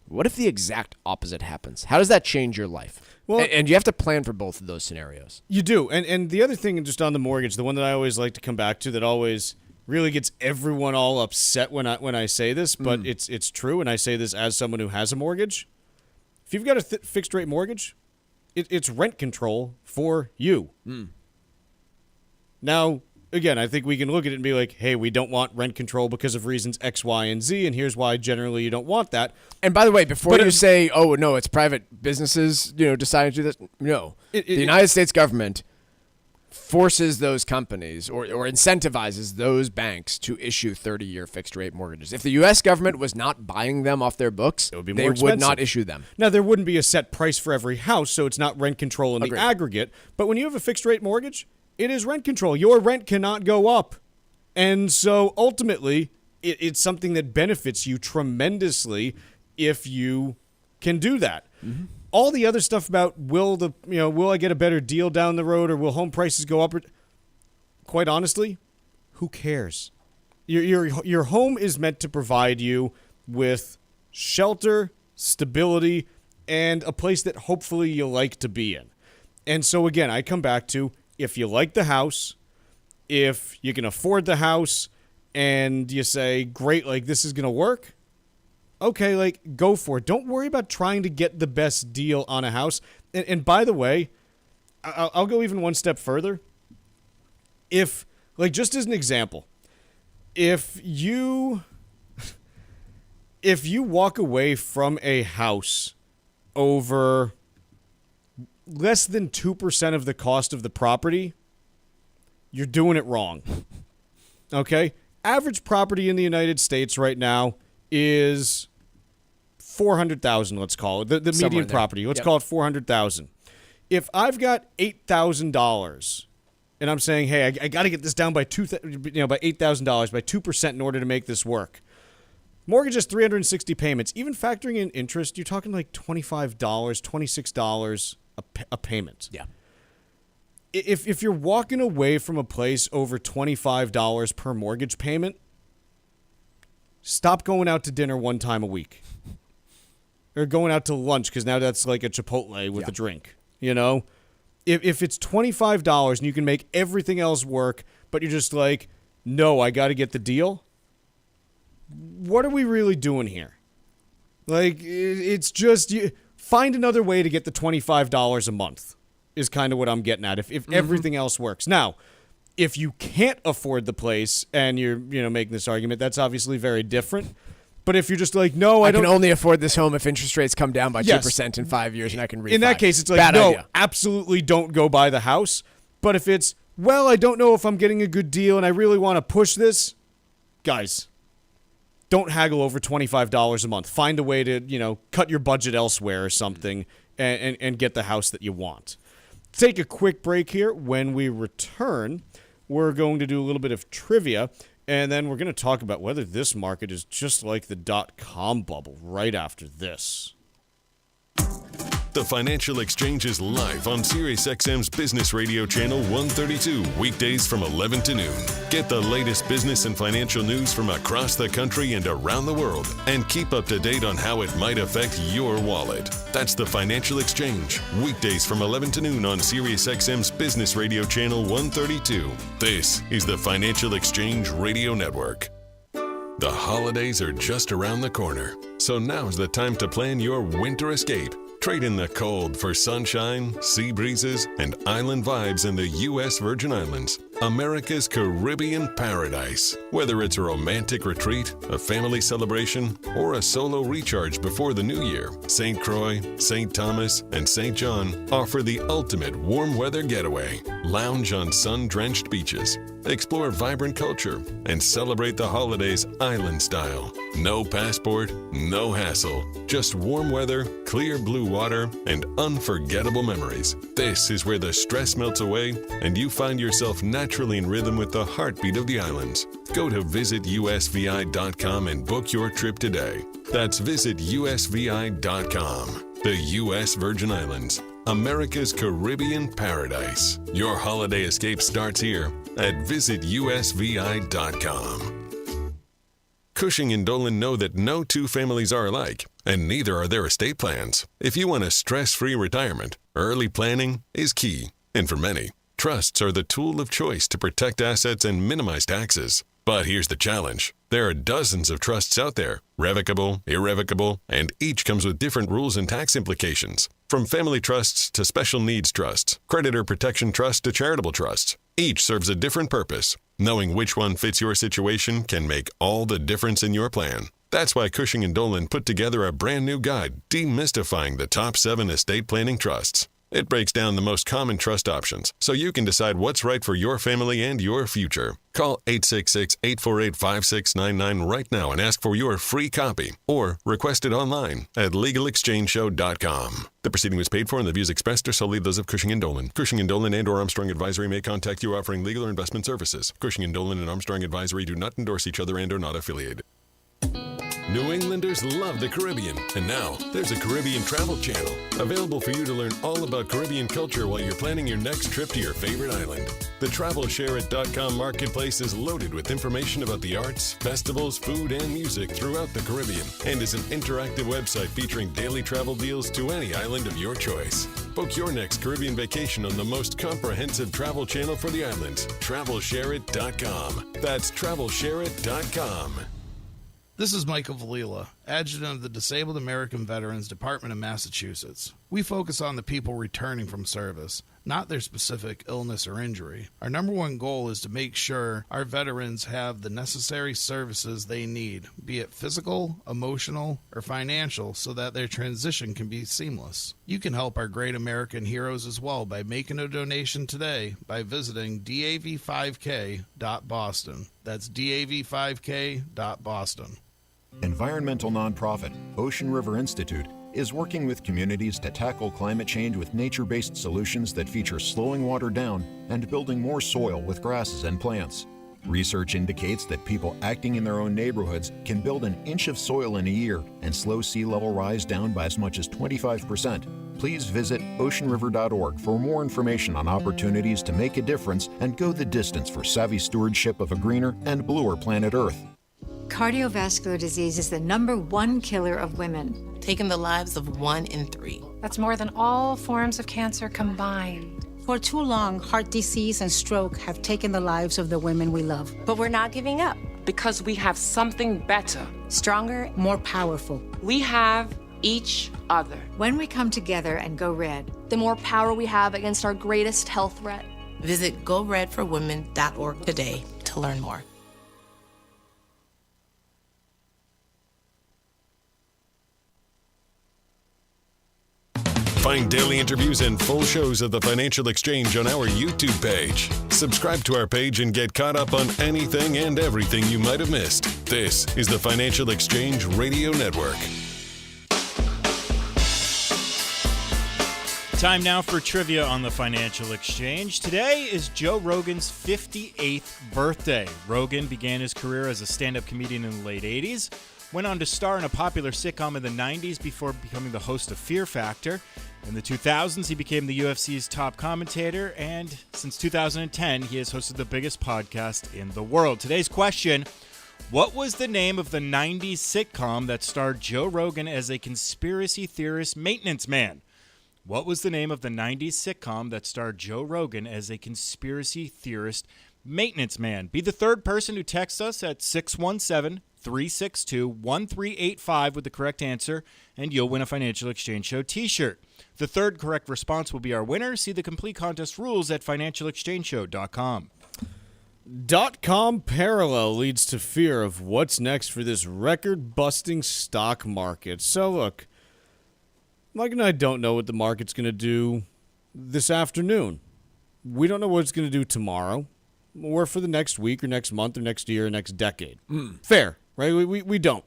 Speaker 5: What if the exact opposite happens? How does that change your life? Well, and you have to plan for both of those scenarios.
Speaker 4: You do. And the other thing, just on the mortgage, the one that I always like to come back to that always really gets everyone all upset when I say this, but it's true, and I say this as someone who has a mortgage. If you've got a fixed rate mortgage, it's rent control for you. Now, again, I think we can look at it and be like, hey, we don't want rent control because of reasons X, Y, and Z, and here's why generally you don't want that.
Speaker 5: And by the way, before you say, oh, no, it's private businesses deciding to do this, no. The United States government forces those companies or incentivizes those banks to issue 30-year fixed-rate mortgages. If the U.S. government was not buying them off their books,
Speaker 4: it would be
Speaker 5: they
Speaker 4: more expensive.
Speaker 5: Would not issue them.
Speaker 4: Now, there wouldn't be a set price for every house, so it's not rent control in the aggregate. But when you have a fixed-rate mortgage, it is rent control. Your rent cannot go up. And so ultimately, it's something that benefits you tremendously if you can do that. Mm-hmm. All the other stuff about will I get a better deal down the road or will home prices go up? Quite honestly, who cares? Your home is meant to provide you with shelter, stability, and a place that hopefully you like to be in. And so again, I come back to, if you like the house, if you can afford the house, and you say, great, like this is going to work, okay, like go for it. Don't worry about trying to get the best deal on a house. And by the way, I'll go even one step further. If, like, just as an example, if you walk away from a house over less than 2% of the cost of the property, you're doing it wrong. Okay? Average property in the United States right now is $400,000, let's call it. The median property. Let's call it $400,000. If I've got $8,000 and I'm saying, hey, I got to get this down by $8,000, by 2% in order to make this work. Mortgage is 360 payments. Even factoring in interest, you're talking like $25, $26 a payment.
Speaker 5: Yeah.
Speaker 4: If you're walking away from a place over $25 per mortgage payment, stop going out to dinner one time a week. Or going out to lunch, because now that's like a Chipotle with a drink. If it's $25 and you can make everything else work, but you're just like, no, I got to get the deal, what are we really doing here? Like, it's just, find another way to get the $25 a month is kind of what I'm getting at, if everything else works. Now, if you can't afford the place and you're making this argument, that's obviously very different. But if you're just like, no, I
Speaker 5: can only afford this home if interest rates come down by 2% in 5 years and I can refi.
Speaker 4: In that case, it's like,
Speaker 5: Bad
Speaker 4: no,
Speaker 5: idea.
Speaker 4: absolutely don't go buy the house. But if it's, well, I don't know if I'm getting a good deal and I really want to push this, guys, don't haggle over $25 a month. Find a way to, cut your budget elsewhere or something and get the house that you want. Take a quick break here. When we return, we're going to do a little bit of trivia. And then we're going to talk about whether this market is just like the dot-com bubble right after this.
Speaker 20: The Financial Exchange is live on SiriusXM's Business Radio Channel 132, weekdays from 11 to noon. Get the latest business and financial news from across the country and around the world, and keep up to date on how it might affect your wallet. That's the Financial Exchange, weekdays from 11 to noon on SiriusXM's Business Radio Channel 132. This is the Financial Exchange Radio Network. The holidays are just around the corner, so now's the time to plan your winter escape. Trade in the cold for sunshine, sea breezes, and island vibes in the U.S. Virgin Islands, America's Caribbean paradise. Whether it's a romantic retreat, a family celebration, or a solo recharge before the new year, St. Croix, St. Thomas, and St. John offer the ultimate warm weather getaway. Lounge on sun-drenched beaches, explore vibrant culture, and celebrate the holidays island style. No passport, no hassle, just warm weather, clear blue water, and unforgettable memories. This is where the stress melts away and you find yourself naturally in rhythm with the heartbeat of the islands. Go to visitusvi.com and book your trip today. That's visitusvi.com. The U.S. Virgin Islands, America's Caribbean paradise. Your holiday escape starts here at visitusvi.com. Cushing and Dolan know that no two families are alike, and neither are their estate plans. If you want a stress-free retirement, early planning is key. And for many, trusts are the tool of choice to protect assets and minimize taxes. But here's the challenge. There are dozens of trusts out there, revocable, irrevocable, and each comes with different rules and tax implications. From family trusts to special needs trusts, creditor protection trust to charitable trusts, each serves a different purpose. Knowing which one fits your situation can make all the difference in your plan. That's why Cushing & Dolan put together a brand new guide demystifying the top 7 estate planning trusts. It breaks down the most common trust options so you can decide what's right for your family and your future. Call 866-848-5699 right now and ask for your free copy, or request it online at legalexchangeshow.com. The proceeding was paid for and the views expressed are solely those of Cushing & Dolan. Cushing & Dolan and or Armstrong Advisory may contact you offering legal or investment services. Cushing & Dolan and Armstrong Advisory do not endorse each other and are not affiliated. New Englanders love the Caribbean, and now there's a Caribbean travel channel available for you to learn all about Caribbean culture while you're planning your next trip to your favorite island. The TravelShareIt.com marketplace is loaded with information about the arts, festivals, food, and music throughout the Caribbean, and is an interactive website featuring daily travel deals to any island of your choice. Book your next Caribbean vacation on the most comprehensive travel channel for the islands, TravelShareIt.com. That's TravelShareIt.com.
Speaker 6: This is Michael Valila, Adjutant of the Disabled American Veterans Department of Massachusetts. We focus on the people returning from service, not their specific illness or injury. Our number one goal is to make sure our veterans have the necessary services they need, be it physical, emotional, or financial, so that their transition can be seamless. You can help our great American heroes as well by making a donation today by visiting dav5k.boston. That's dav5k.boston.
Speaker 12: Environmental nonprofit Ocean River Institute is working with communities to tackle climate change with nature-based solutions that feature slowing water down and building more soil with grasses and plants. Research indicates that people acting in their own neighborhoods can build an inch of soil in a year and slow sea level rise down by as much as 25%. Please visit oceanriver.org for more information on opportunities to make a difference and go the distance for savvy stewardship of a greener and bluer planet Earth.
Speaker 7: Cardiovascular disease is the #1 killer of women,
Speaker 22: taking the lives of 1 in 3.
Speaker 7: That's more than all forms of cancer combined.
Speaker 10: For too long, heart disease and stroke have taken the lives of the women we love.
Speaker 22: But we're not giving up because we have something better,
Speaker 10: Stronger, more powerful.
Speaker 22: we have each other.
Speaker 7: When we come together and go red,
Speaker 23: The more power we have against our greatest health threat.
Speaker 24: Visit goredforwomen.org today to learn more.
Speaker 20: Find daily interviews and full shows of the Financial Exchange on our YouTube page. Subscribe to our page and get caught up on anything and everything you might have missed. This is the Financial Exchange Radio Network.
Speaker 11: Time now for trivia on the Financial Exchange. Today is Joe Rogan's 58th birthday. Rogan began his career as a stand-up comedian in the late 80s, went on to star in a popular sitcom in the 90s before becoming the host of Fear Factor. In the 2000s, he became the UFC's top commentator, and since 2010, he has hosted the biggest podcast in the world. Today's question: what was the name of the 90s sitcom that starred Joe Rogan as a conspiracy theorist maintenance man? What was the name of the 90s sitcom that starred Joe Rogan as a conspiracy theorist maintenance man? Be the third person who texts us at 617-362-1385 with the correct answer, and you'll win a Financial Exchange Show t-shirt. The third correct response will be our winner. See the complete contest rules at financialexchangeshow.com.
Speaker 4: .com parallel leads to fear of what's next for this record-busting stock market. So look, Mike and I don't know what the market's going to do this afternoon. We don't know what it's going to do tomorrow, or for the next week, or next month, or next year, or next decade. Fair, right? We don't.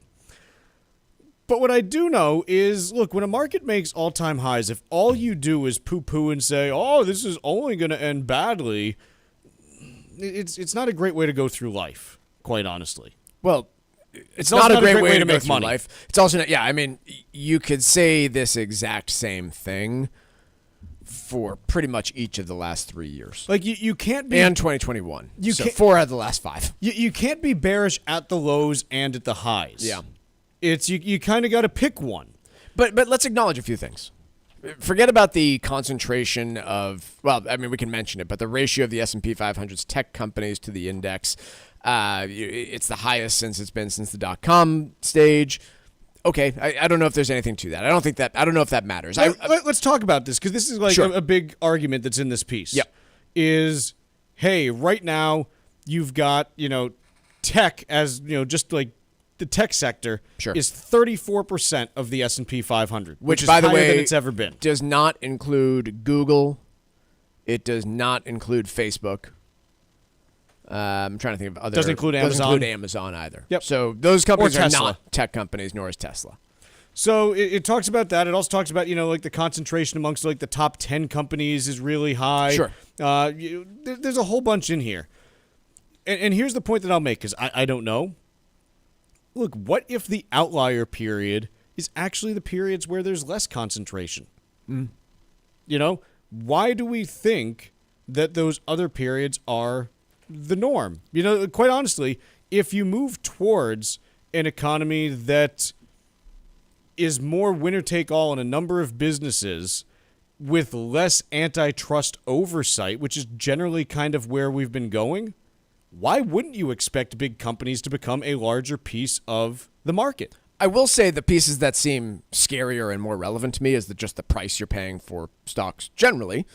Speaker 4: But what I do know is, look, when a market makes all-time highs, if all you do is poo-poo and say, oh, this is only going to end badly, it's not a great way to go through life, quite honestly.
Speaker 5: Well, it's
Speaker 4: also
Speaker 5: not a great way to
Speaker 4: make
Speaker 5: go
Speaker 4: money.
Speaker 5: through life. It's also not, I mean, you could say this exact same thing for pretty much each of the last 3 years.
Speaker 4: Like, you can't be...
Speaker 5: And 2021. So
Speaker 4: can't,
Speaker 5: 4 out of the last 5.
Speaker 4: You can't be bearish at the lows and at the highs.
Speaker 5: Yeah.
Speaker 4: It's you kind of got to pick one.
Speaker 5: But let's acknowledge a few things. Forget about the concentration of, well, I mean, we can mention it, but the ratio of the S&P 500's tech companies to the index, it's the highest since it's been since the dot-com stage. Okay, I don't know if there's anything to that. I don't know if that matters.
Speaker 4: Let's talk about this, because this is like
Speaker 5: Sure.
Speaker 4: a big argument that's in this piece.
Speaker 5: Yep.
Speaker 4: Is, hey, right now you've got, tech as, just like the tech sector is 34% of the S&P 500, which is
Speaker 5: by the
Speaker 4: higher
Speaker 5: way,
Speaker 4: than it's ever been.
Speaker 5: Does not include Google. It does not include Facebook. I'm trying to think of other.
Speaker 4: Doesn't include Amazon.
Speaker 5: Doesn't include Amazon either.
Speaker 4: Yep.
Speaker 5: So those companies
Speaker 4: Or
Speaker 5: are
Speaker 4: Tesla.
Speaker 5: not tech companies, nor is Tesla.
Speaker 4: So it talks about that. It also talks about, like the concentration amongst like the top 10 companies is really high.
Speaker 5: Sure.
Speaker 4: There's a whole bunch in here. And here's the point that I'll make, because I don't know. Look, what if the outlier period is actually the periods where there's less concentration? Why do we think that those other periods are the norm? Quite honestly, if you move towards an economy that is more winner-take-all in a number of businesses with less antitrust oversight, which is generally kind of where we've been going, why wouldn't you expect big companies to become a larger piece of the market?
Speaker 5: I will say the pieces that seem scarier and more relevant to me is just the price you're paying for stocks generally.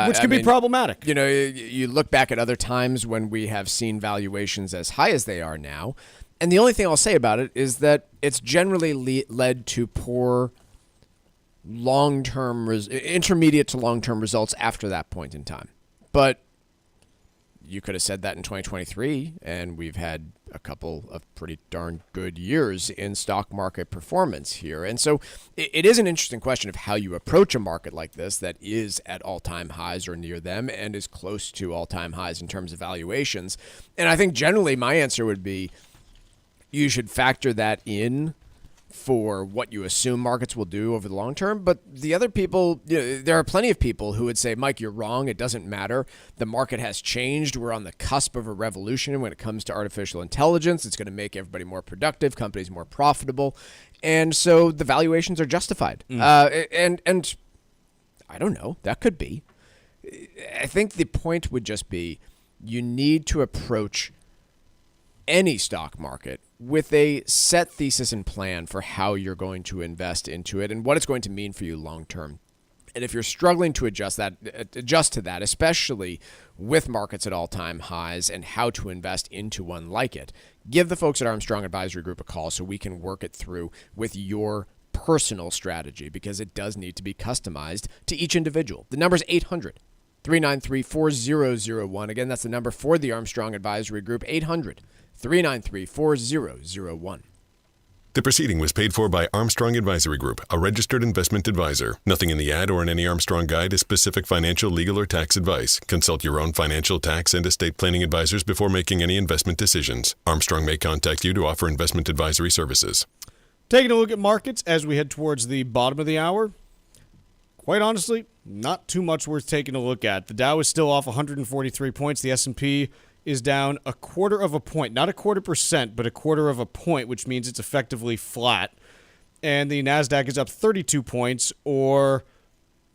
Speaker 4: Which can be problematic.
Speaker 5: You look back at other times when we have seen valuations as high as they are now, and the only thing I'll say about it is that it's generally led to poor long-term, intermediate to long-term results after that point in time. But you could have said that in 2023, and we've had a couple of pretty darn good years in stock market performance here. And so it is an interesting question of how you approach a market like this that is at all-time highs or near them and is close to all-time highs in terms of valuations. And I think generally my answer would be you should factor that in for what you assume markets will do over the long term. But the other people, there are plenty of people who would say, Mike, you're wrong. It doesn't matter. The market has changed. We're on the cusp of a revolution when it comes to artificial intelligence. It's going to make everybody more productive, companies more profitable. And so the valuations are justified. And I don't know. That could be. I think the point would just be you need to approach any stock market with a set thesis and plan for how you're going to invest into it and what it's going to mean for you long term. And if you're struggling to adjust to that, especially with markets at all-time highs and how to invest into one like it, give the folks at Armstrong Advisory Group a call so we can work it through with your personal strategy, because it does need to be customized to each individual. The number is 800-393-4001. Again, that's the number for the Armstrong Advisory Group, 800-393-4001.
Speaker 3: The proceeding was paid for by Armstrong Advisory Group, a registered investment advisor. Nothing in the ad or in any Armstrong guide is specific financial, legal, or tax advice. Consult your own financial, tax, and estate planning advisors before making any investment decisions. Armstrong may contact you to offer investment advisory services.
Speaker 4: Taking a look at markets as we head towards the bottom of the hour, quite honestly, not too much worth taking a look at. The Dow is still off 143 points. The S&P is down 0.25 point, not 0.25%, but 0.25 point, which means it's effectively flat. And the NASDAQ is up 32 points, or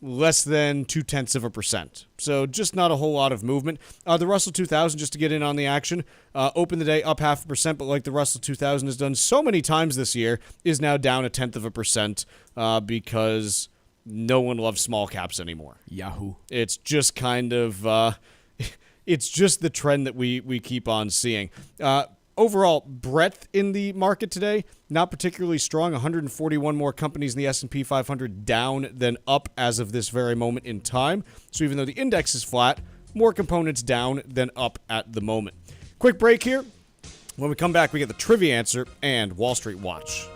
Speaker 4: less than 0.2%. So just not a whole lot of movement. The Russell 2000, just to get in on the action, opened the day up 0.5%, but like the Russell 2000 has done so many times this year, is now down 0.1%, because no one loves small caps anymore.
Speaker 5: Yahoo.
Speaker 4: It's just kind of... It's just the trend that we keep on seeing. Overall, breadth in the market today, not particularly strong. 141 more companies in the S&P 500 down than up as of this very moment in time. So even though the index is flat, more components down than up at the moment. Quick break here. When we come back, we get the trivia answer and Wall Street Watch.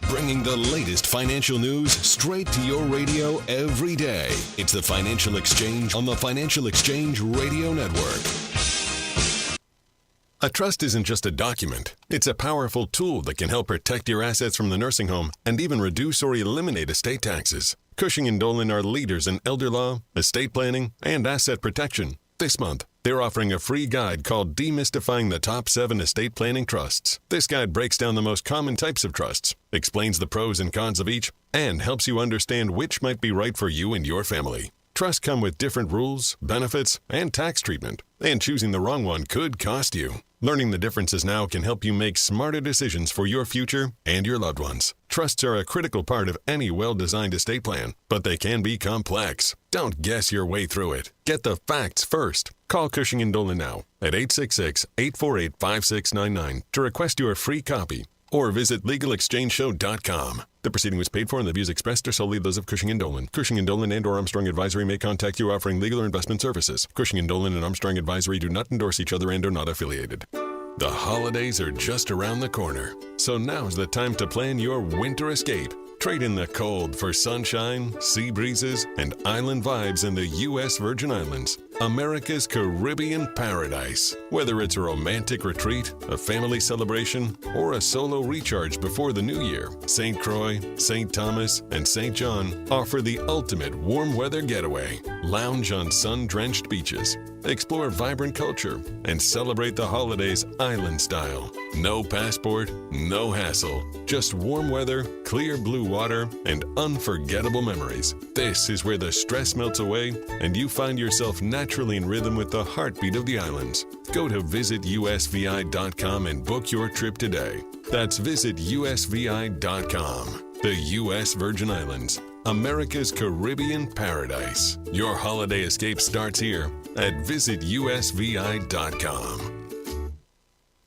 Speaker 20: Bringing the latest financial news straight to your radio every day. It's the Financial Exchange on the Financial Exchange Radio Network. A trust isn't just a document. It's a powerful tool that can help protect your assets from the nursing home and even reduce or eliminate estate taxes. Cushing & Dolan are leaders in elder law, estate planning, and asset protection. This month, they're offering a free guide called Demystifying the Top 7 Estate Planning Trusts. This guide breaks down the most common types of trusts, explains the pros and cons of each, and helps you understand which might be right for you and your family. Trusts come with different rules, benefits, and tax treatment, and choosing the wrong one could cost you. Learning the differences now can help you make smarter decisions for your future and your loved ones. Trusts are a critical part of any well-designed estate plan, but they can be complex. Don't guess your way through it. Get the facts first. Call Cushing & Dolan now at 866-848-5699 to request your free copy, or visit LegalExchangeShow.com. The proceeding was paid for, and the views expressed are solely those of Cushing & Dolan. Cushing & Dolan and/or Armstrong Advisory may contact you offering legal or investment services. Cushing & Dolan and Armstrong Advisory do not endorse each other and are not affiliated. The holidays are just around the corner, so now's the time to plan your winter escape. Trade in the cold for sunshine, sea breezes, and island vibes in the U.S. Virgin Islands, America's Caribbean paradise. Whether it's a romantic retreat, a family celebration, or a solo recharge before the new year, St. Croix, St. Thomas, and St. John offer the ultimate warm weather getaway. Lounge on sun-drenched beaches, explore vibrant culture, and celebrate the holidays island style. No passport, no hassle, just warm weather, clear blue water, and unforgettable memories. This is where the stress melts away and you find yourself naturally in rhythm with the heartbeat of the islands. Go to visitusvi.com and book your trip today. That's visitusvi.com. The U.S. Virgin Islands, America's Caribbean paradise. Your holiday escape starts here at visitusvi.com.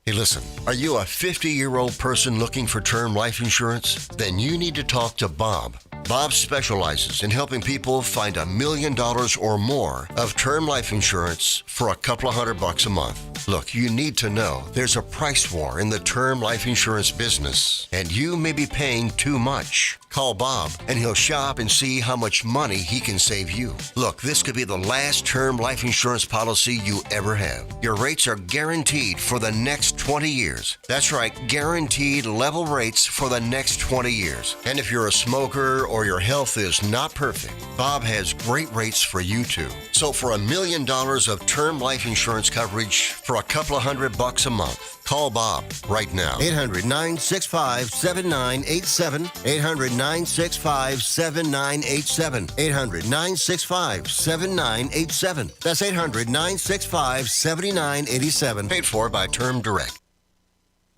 Speaker 15: Hey, listen, are you a 50-year-old person looking for term life insurance? Then you need to talk to Bob. Bob specializes in helping people find $1 million or more of term life insurance for a couple of $100 a month. Look, you need to know there's a price war in the term life insurance business, and you may be paying too much. Call Bob, and he'll shop and see how much money he can save you. Look, this could be the last term life insurance policy you ever have. Your rates are guaranteed for the next 20 years. That's right, guaranteed level rates for the next 20 years. And if you're a smoker or your health is not perfect, Bob has great rates for you too. So for $1 million of term life insurance coverage for for a couple of $100 a month. Call Bob right now. 800-965-7987. 800-965-7987. 800-965-7987. That's 800-965-7987. Paid for by Term Direct.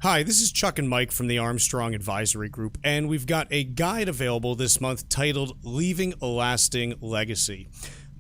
Speaker 4: Hi, this is Chuck and Mike from the Armstrong Advisory Group, and we've got a guide available this month titled Leaving a Lasting Legacy.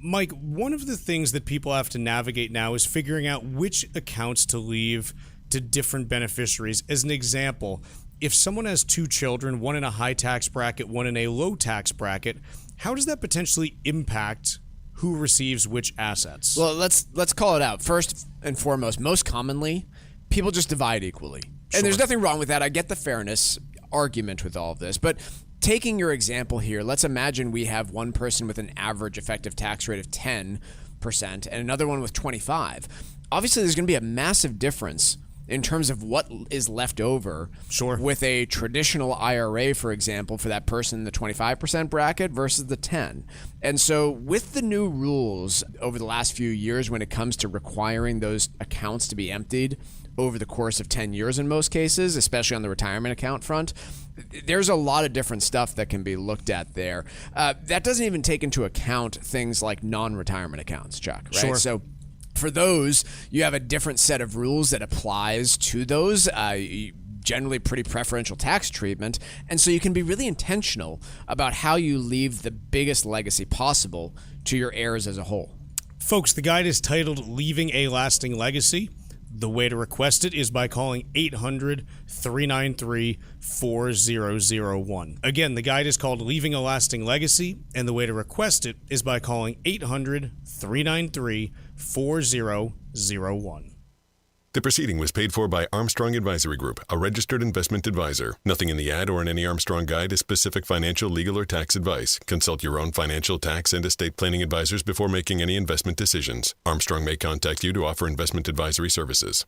Speaker 4: Mike, one of the things that people have to navigate now is figuring out which accounts to leave to different beneficiaries. As an example, if someone has two children, one in a high tax bracket, one in a low tax bracket, how does that potentially impact who receives which assets?
Speaker 5: Well, let's call it out. First and foremost, most commonly, people just divide equally. And there's nothing wrong with that. I get the fairness argument with all of this. But taking your example here, let's imagine we have one person with an average effective tax rate of 10% and another one with 25%. Obviously, there's going to be a massive difference in terms of what is left over with a traditional IRA, for example, for that person in the 25% bracket versus the 10%. And so with the new rules over the last few years when it comes to requiring those accounts to be emptied over the course of 10 years in most cases, especially on the retirement account front, there's a lot of different stuff that can be looked at there. That doesn't even take into account things like non-retirement accounts, Chuck, right?
Speaker 4: Sure.
Speaker 5: So for those, you have a different set of rules that applies to those, generally pretty preferential tax treatment, and so you can be really intentional about how you leave the biggest legacy possible to your heirs as a whole.
Speaker 4: Folks, the guide is titled Leaving a Lasting Legacy. The way to request it is by calling 800-393-4001. Again, the guide is called Leaving a Lasting Legacy, and the way to request it is by calling 800-393-4001.
Speaker 20: The proceeding was paid for by Armstrong Advisory Group, a registered investment advisor. Nothing in the ad or in any Armstrong guide is specific financial, legal, or tax advice. Consult your own financial, tax, and estate planning advisors before making any investment decisions. Armstrong may contact you to offer investment advisory services.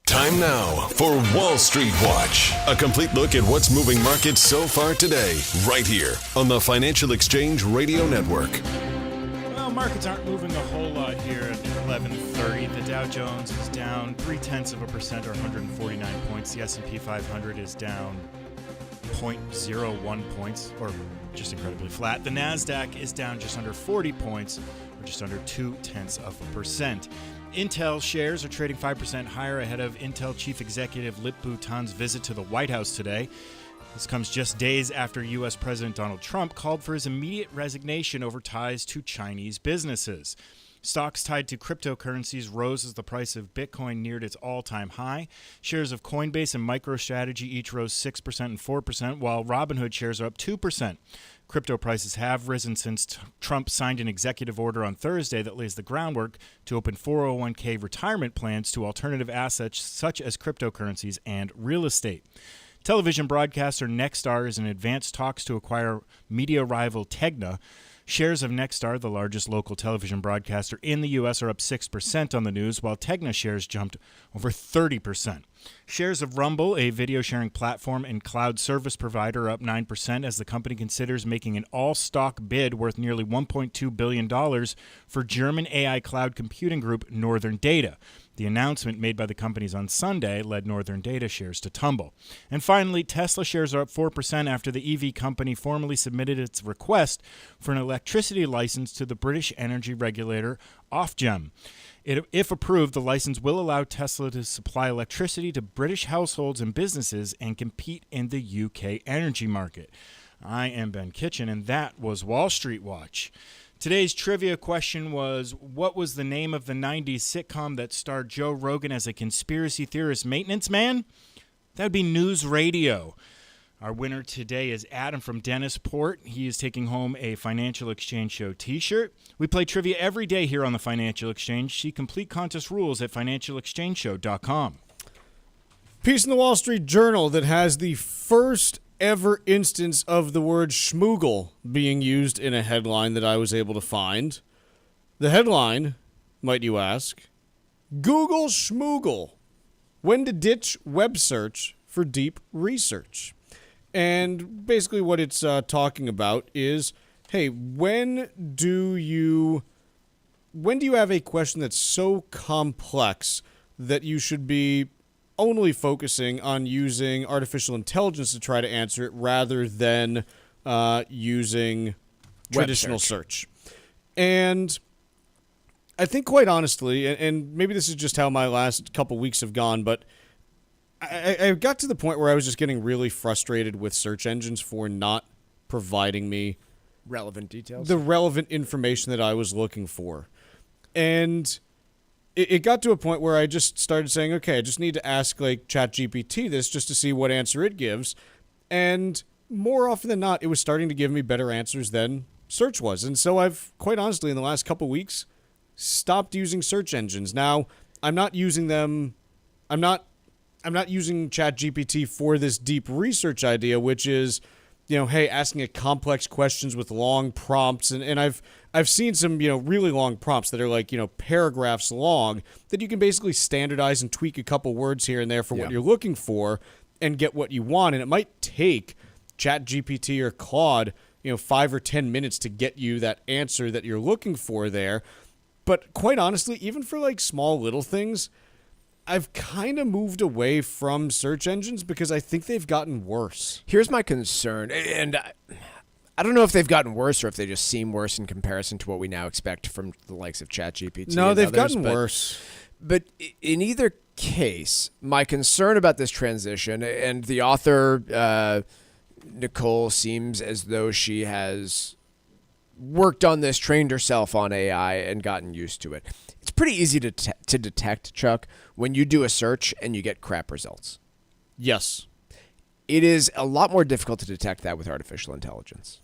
Speaker 20: Time now for Wall Street Watch. A complete look at what's moving markets so far today, right here on the Financial Exchange Radio Network.
Speaker 11: Markets aren't moving a whole lot here at 11:30. The Dow Jones is down 0.3% or 149 points. The S&P 500 is down 0.01 points, or just incredibly flat. The Nasdaq is down just under 40 points, or just under 0.2%. Intel shares are trading 5% higher ahead of Intel chief executive Lip-Bu Tan's visit to the White House today. This comes just days after U.S. President Donald Trump called for his immediate resignation over ties to Chinese businesses. Stocks tied to cryptocurrencies rose as the price of Bitcoin neared its all-time high. Shares of Coinbase and MicroStrategy each rose 6% and 4%, while Robinhood shares are up 2%. Crypto prices have risen since Trump signed an executive order on Thursday that lays the groundwork to open 401k retirement plans to alternative assets such as cryptocurrencies and real estate. Television broadcaster Nexstar is in advanced talks to acquire media rival Tegna. Shares of Nexstar, the largest local television broadcaster in the U.S., are up 6% on the news, while Tegna shares jumped over 30%. Shares of Rumble, a video-sharing platform and cloud service provider, are up 9% as the company considers making an all-stock bid worth nearly $1.2 billion for German AI cloud computing group Northern Data. The announcement made by the companies on Sunday led Northern Data shares to tumble. And finally, Tesla shares are up 4% after the EV company formally submitted its request for an electricity license to the British energy regulator Ofgem. If approved, the license will allow Tesla to supply electricity to British households and businesses and compete in the UK energy market. I am Ben Kitchen, and that was Wall Street Watch. Today's trivia question was, what was the name of the 90s sitcom that starred Joe Rogan as a conspiracy theorist maintenance man? That would be News Radio. Our winner today is Adam from Dennisport. He is taking home a Financial Exchange Show t-shirt. We play trivia every day here on the Financial Exchange. See complete contest rules at financialexchangeshow.com.
Speaker 4: Piece in the Wall Street Journal that has the first ever instance of the word Schmoogle being used in a headline that I was able to find. The headline, might you ask, Google Schmoogle, when to ditch web search for deep research. And basically what it's talking about is hey, when do you have a question that's so complex that you should be only focusing on using artificial intelligence to try to answer it rather than using traditional search? And I think, quite honestly, and maybe this is just how my last couple weeks have gone, but I got to the point where I was just getting really frustrated with search engines for not providing me
Speaker 5: relevant details,
Speaker 4: the relevant information that I was looking for. And it got to a point where I just started saying, okay, I just need to ask like ChatGPT this just to see what answer it gives. And more often than not, it was starting to give me better answers than search was. And so I've, quite honestly, in the last couple weeks, stopped using search engines. Now, I'm not using them. I'm not using ChatGPT for this deep research idea, which is, hey, asking it complex questions with long prompts. And I've seen some, really long prompts that are like, paragraphs long that you can basically standardize and tweak a couple words here and there for what you're looking for and get what you want. And it might take ChatGPT or Claude, 5 or 10 minutes to get you that answer that you're looking for there. But quite honestly, even for like small little things, I've kind of moved away from search engines because I think they've gotten worse.
Speaker 5: Here's my concern, and I don't know if they've gotten worse or if they just seem worse in comparison to what we now expect from the likes of ChatGPT.
Speaker 4: No, they've gotten worse.
Speaker 5: But in either case, my concern about this transition, and the author, Nicole, seems as though she has worked on this, trained herself on AI, and gotten used to it. It's pretty easy to detect, Chuck, when you do a search and you get crap results.
Speaker 4: Yes.
Speaker 5: It is a lot more difficult to detect that with artificial intelligence.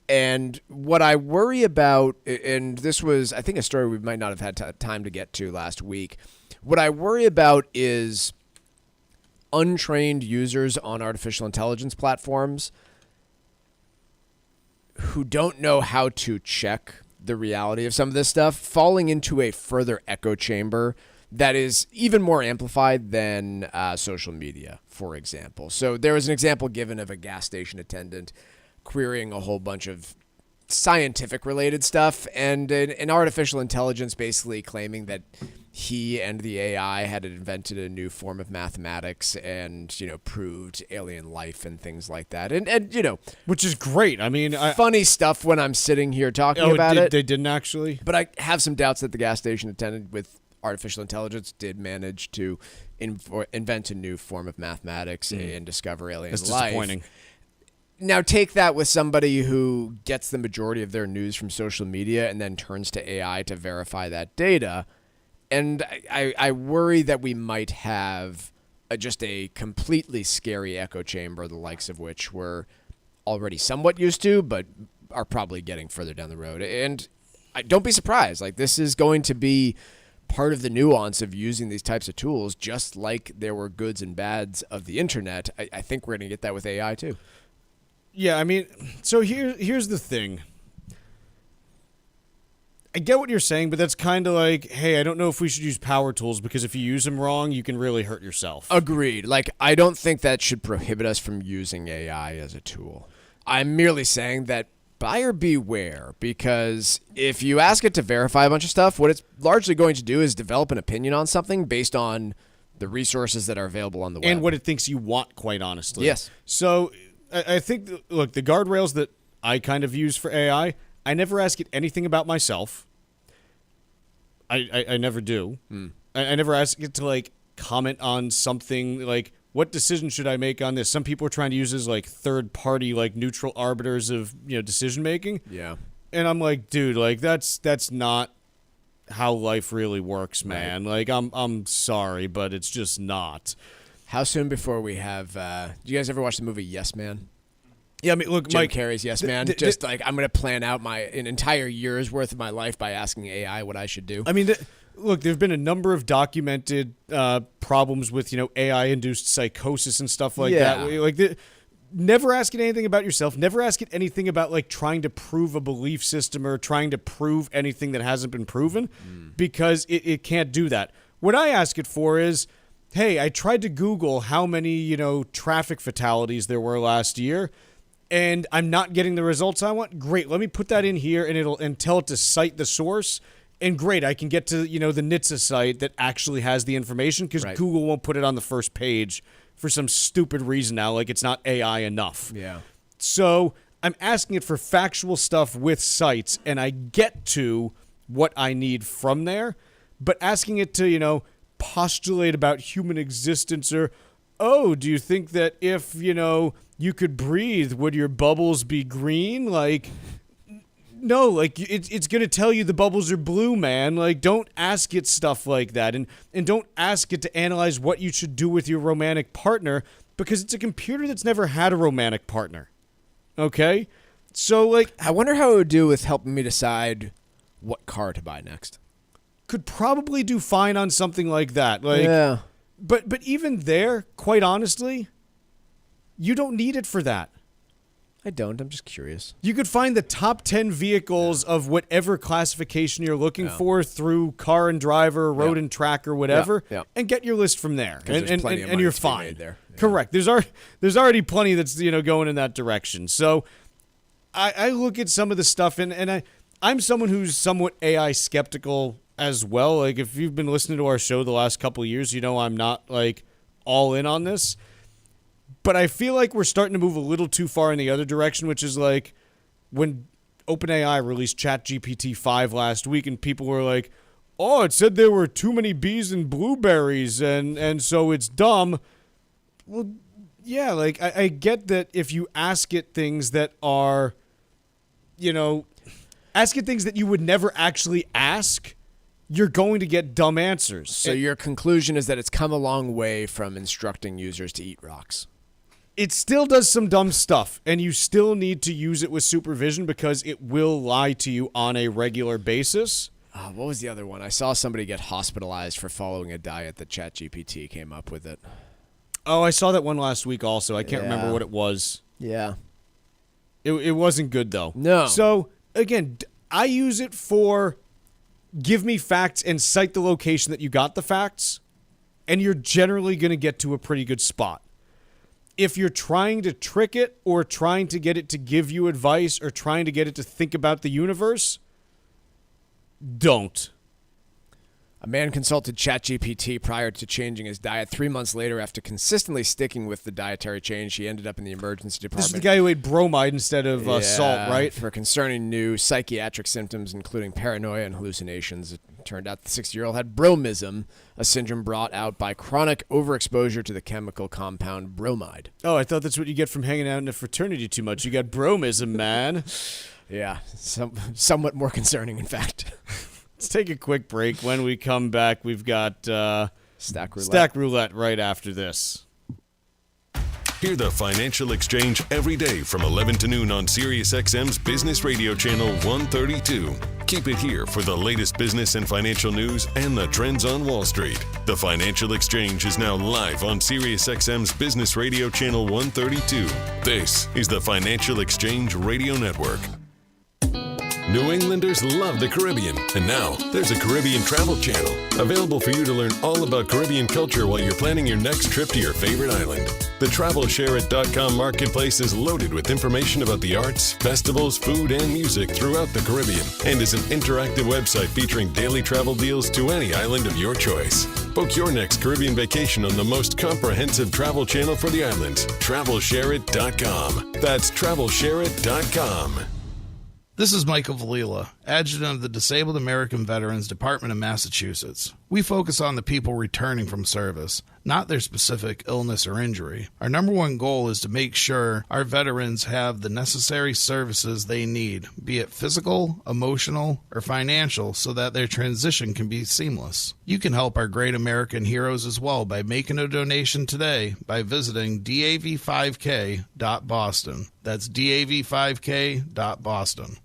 Speaker 5: And what I worry about, and this was, I think, a story we might not have had time to get to last week. What I worry about is untrained users on artificial intelligence platforms who don't know how to check the reality of some of this stuff, falling into a further echo chamber that is even more amplified than social media, for example. So there was an example given of a gas station attendant querying a whole bunch of scientific-related stuff, and an artificial intelligence basically claiming that he and the AI had invented a new form of mathematics and, proved alien life and things like that. And
Speaker 4: which is great. I mean,
Speaker 5: funny stuff when I'm sitting here talking about it.
Speaker 4: They didn't actually.
Speaker 5: But I have some doubts that the gas station attendant with artificial intelligence did manage to invent a new form of mathematics and discover alien life.
Speaker 4: That's disappointing.
Speaker 5: Now take that with somebody who gets the majority of their news from social media and then turns to AI to verify that data. And I worry that we might have just a completely scary echo chamber, the likes of which we're already somewhat used to, but are probably getting further down the road. And don't be surprised. Like, this is going to be part of the nuance of using these types of tools, just like there were goods and bads of the internet. I think we're going to get that with AI too.
Speaker 4: Yeah, I mean, so here's the thing. I get what you're saying, but that's kind of like, hey, I don't know if we should use power tools because if you use them wrong, you can really hurt yourself.
Speaker 5: Agreed. Like, I don't think that should prohibit us from using AI as a tool. I'm merely saying that buyer beware, because if you ask it to verify a bunch of stuff, what it's largely going to do is develop an opinion on something based on the resources that are available on the web.
Speaker 4: And what it thinks you want, quite honestly.
Speaker 5: Yes.
Speaker 4: So I think, look, the guardrails that I kind of use for AI, I never ask it anything about myself. I never do. I never ask it to, like, comment on something, like, what decision should I make on this? Some people are trying to use as, like, third-party, like, neutral arbiters of, decision-making.
Speaker 5: Yeah.
Speaker 4: And I'm like, dude, like, that's not how life really works, man. Right. Like, I'm sorry, but it's just not.
Speaker 5: How soon before we have... do you guys ever watch the movie Yes Man?
Speaker 4: Yeah, I mean, look,
Speaker 5: Jim
Speaker 4: Mike,
Speaker 5: Carrey's Yes Man. Just like, I'm going to plan out an entire year's worth of my life by asking AI what I should do.
Speaker 4: I mean, look, there have been a number of documented problems with, AI-induced psychosis and stuff like that. Like, never ask it anything about yourself. Never ask it anything about, like, trying to prove a belief system or trying to prove anything that hasn't been proven, because it can't do that. What I ask it for is, hey, I tried to Google how many, traffic fatalities there were last year. and I'm not getting the results I want, great. Let me put that in here and tell it to cite the source. And great, I can get to, the NHTSA site that actually has the information because Google won't put it on the first page for some stupid reason now, like it's not AI enough.
Speaker 5: Yeah.
Speaker 4: So I'm asking it for factual stuff with sites, and I get to what I need from there. But asking it to, postulate about human existence or, oh, do you think that if, you could breathe, would your bubbles be green? Like, no, like it's going to tell you the bubbles are blue, man. Like, don't ask it stuff like that. And don't ask it to analyze what you should do with your romantic partner because it's a computer that's never had a romantic partner. Okay? So, like,
Speaker 5: I wonder how it would do with helping me decide what car to buy next.
Speaker 4: Could probably do fine on something like that. Like,
Speaker 5: yeah.
Speaker 4: But even there, quite honestly, you don't need it for that.
Speaker 5: I don't. I'm just curious.
Speaker 4: You could find the top 10 vehicles of whatever classification you're looking for through Car and Driver, Road and Tracker, whatever, and get your list from there. And you're fine.
Speaker 5: There. Yeah.
Speaker 4: Correct. There's already plenty that's going in that direction. So I look at some of the stuff, and I'm someone who's somewhat AI skeptical as well. Like, if you've been listening to our show the last couple of years, I'm not, like, all in on this. But I feel like we're starting to move a little too far in the other direction, which is like when OpenAI released ChatGPT 5 last week and people were like, oh, it said there were too many bees and blueberries and so it's dumb. Well, yeah, like I get that if you ask it things that are, ask it things that you would never actually ask, you're going to get dumb answers.
Speaker 5: So your conclusion is that it's come a long way from instructing users to eat rocks.
Speaker 4: It still does some dumb stuff, and you still need to use it with supervision because it will lie to you on a regular basis.
Speaker 5: What was the other one? I saw somebody get hospitalized for following a diet that ChatGPT came up with it.
Speaker 4: Oh, I saw that one last week also. I can't remember what it was.
Speaker 5: Yeah.
Speaker 4: It wasn't good, though.
Speaker 5: No.
Speaker 4: So, again, I use it for give me facts and cite the location that you got the facts, and you're generally going to get to a pretty good spot. If you're trying to trick it or trying to get it to give you advice or trying to get it to think about the universe, don't.
Speaker 5: A man consulted ChatGPT prior to changing his diet. 3 months later, after consistently sticking with the dietary change, he ended up in the emergency department.
Speaker 4: This is the guy who ate bromide instead of salt, right?
Speaker 5: For concerning new psychiatric symptoms, including paranoia and hallucinations. It turned out the 60-year-old had bromism, a syndrome brought out by chronic overexposure to the chemical compound bromide.
Speaker 4: Oh, I thought that's what you get from hanging out in a fraternity too much. You got bromism, man.
Speaker 5: Yeah, somewhat more concerning, in fact.
Speaker 4: Let's take a quick break. When we come back, we've got Stack Roulette right after this.
Speaker 20: Hear the Financial Exchange every day from 11 to noon on SiriusXM's Business Radio Channel 132. Keep it here for the latest business and financial news and the trends on Wall Street. The Financial Exchange is now live on SiriusXM's Business Radio Channel 132. This is the Financial Exchange Radio Network. New Englanders love the Caribbean, and now there's a Caribbean travel channel available for you to learn all about Caribbean culture while you're planning your next trip to your favorite island. The TravelShareIt.com marketplace is loaded with information about the arts, festivals, food, and music throughout the Caribbean, and is an interactive website featuring daily travel deals to any island of your choice. Book your next Caribbean vacation on the most comprehensive travel channel for the islands, TravelShareIt.com. That's TravelShareIt.com.
Speaker 6: This is Michael Valila, Adjutant of the Disabled American Veterans Department of Massachusetts. We focus on the people returning from service, not their specific illness or injury. Our number one goal is to make sure our veterans have the necessary services they need, be it physical, emotional, or financial, so that their transition can be seamless. You can help our great American heroes as well by making a donation today by visiting dav5k.boston. That's dav5k.boston.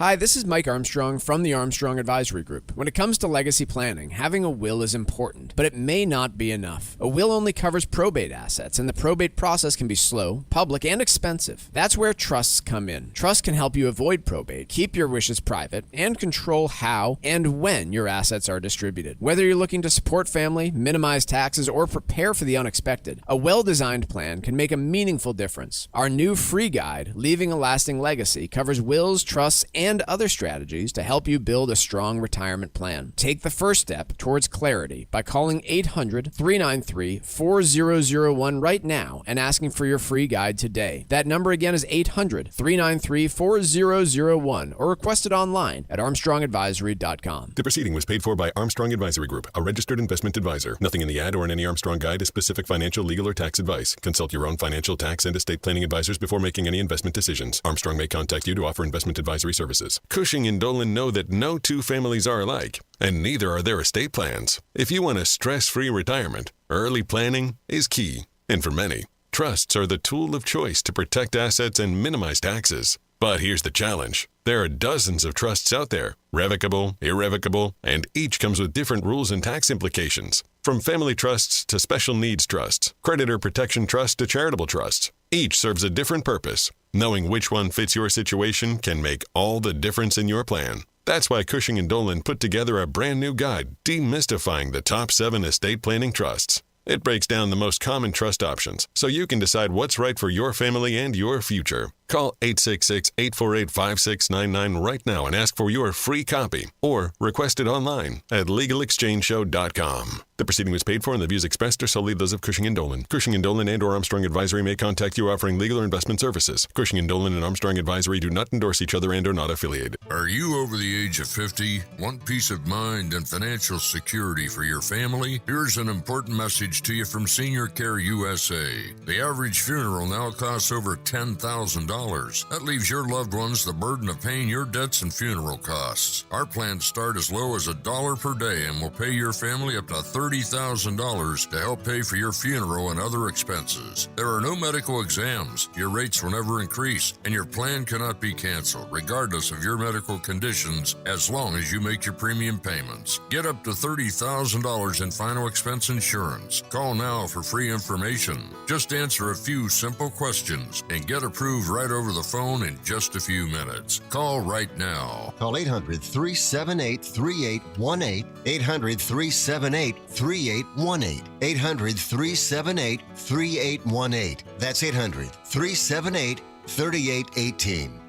Speaker 5: Hi, this is Mike Armstrong from the Armstrong Advisory Group. When it comes to legacy planning, having a will is important, but it may not be enough. A will only covers probate assets, and the probate process can be slow, public, and expensive. That's where trusts come in. Trusts can help you avoid probate, keep your wishes private, and control how and when your assets are distributed. Whether you're looking to support family, minimize taxes, or prepare for the unexpected, a well-designed plan can make a meaningful difference. Our new free guide, Leaving a Lasting Legacy, covers wills, trusts, and other strategies to help you build a strong retirement plan. Take the first step towards clarity by calling 800-393-4001 right now and asking for your free guide today. That number again is 800-393-4001 or request it online at armstrongadvisory.com.
Speaker 3: The proceeding was paid for by Armstrong Advisory Group, a registered investment advisor. Nothing in the ad or in any Armstrong guide is specific financial, legal, or tax advice. Consult your own financial, tax, and estate planning advisors before making any investment decisions. Armstrong may contact you to offer investment advisory services. Cushing and Dolan know that no two families are alike, and neither are their estate plans. If you want a stress-free retirement, early planning is key. And for many, trusts are the tool of choice to protect assets and minimize taxes. But here's the challenge. There are dozens of trusts out there, revocable, irrevocable, and each comes with different rules and tax implications. From family trusts to special needs trusts, creditor protection trusts to charitable trusts, each serves a different purpose. Knowing which one fits your situation can make all the difference in your plan. That's why Cushing & Dolan put together a brand new guide demystifying the top 7 estate planning trusts. It breaks down the most common trust options so you can decide what's right for your family and your future. Call 866-848-5699 right now and ask for your free copy or request it online at LegalExchangeShow.com. The proceeding was paid for and the views expressed are solely those of Cushing & Dolan. Cushing & Dolan and or Armstrong Advisory may contact you offering legal or investment services. Cushing & Dolan and Armstrong Advisory do not endorse each other and are not affiliated.
Speaker 14: Are you over the age of 50? Want peace of mind and financial security for your family? Here's an important message to you from Senior Care USA. The average funeral now costs over $10,000. That leaves your loved ones the burden of paying your debts and funeral costs. Our plans start as low as $1 per day and will pay your family up to $30,000 to help pay for your funeral and other expenses. There are no medical exams, your rates will never increase, and your plan cannot be canceled regardless of your medical conditions as long as you make your premium payments. Get up to $30,000 in final expense insurance. Call now for free information. Just answer a few simple questions and get approved right over the phone in just a few minutes. Call right now.
Speaker 15: Call 800-378-3818. 800-378-3818. 800-378-3818. That's 800-378-3818.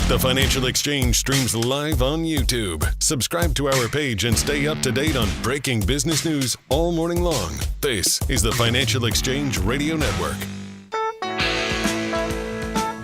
Speaker 3: The Financial Exchange streams live on YouTube. Subscribe to our page and stay up to date on breaking business news all morning long. This is the Financial Exchange Radio Network.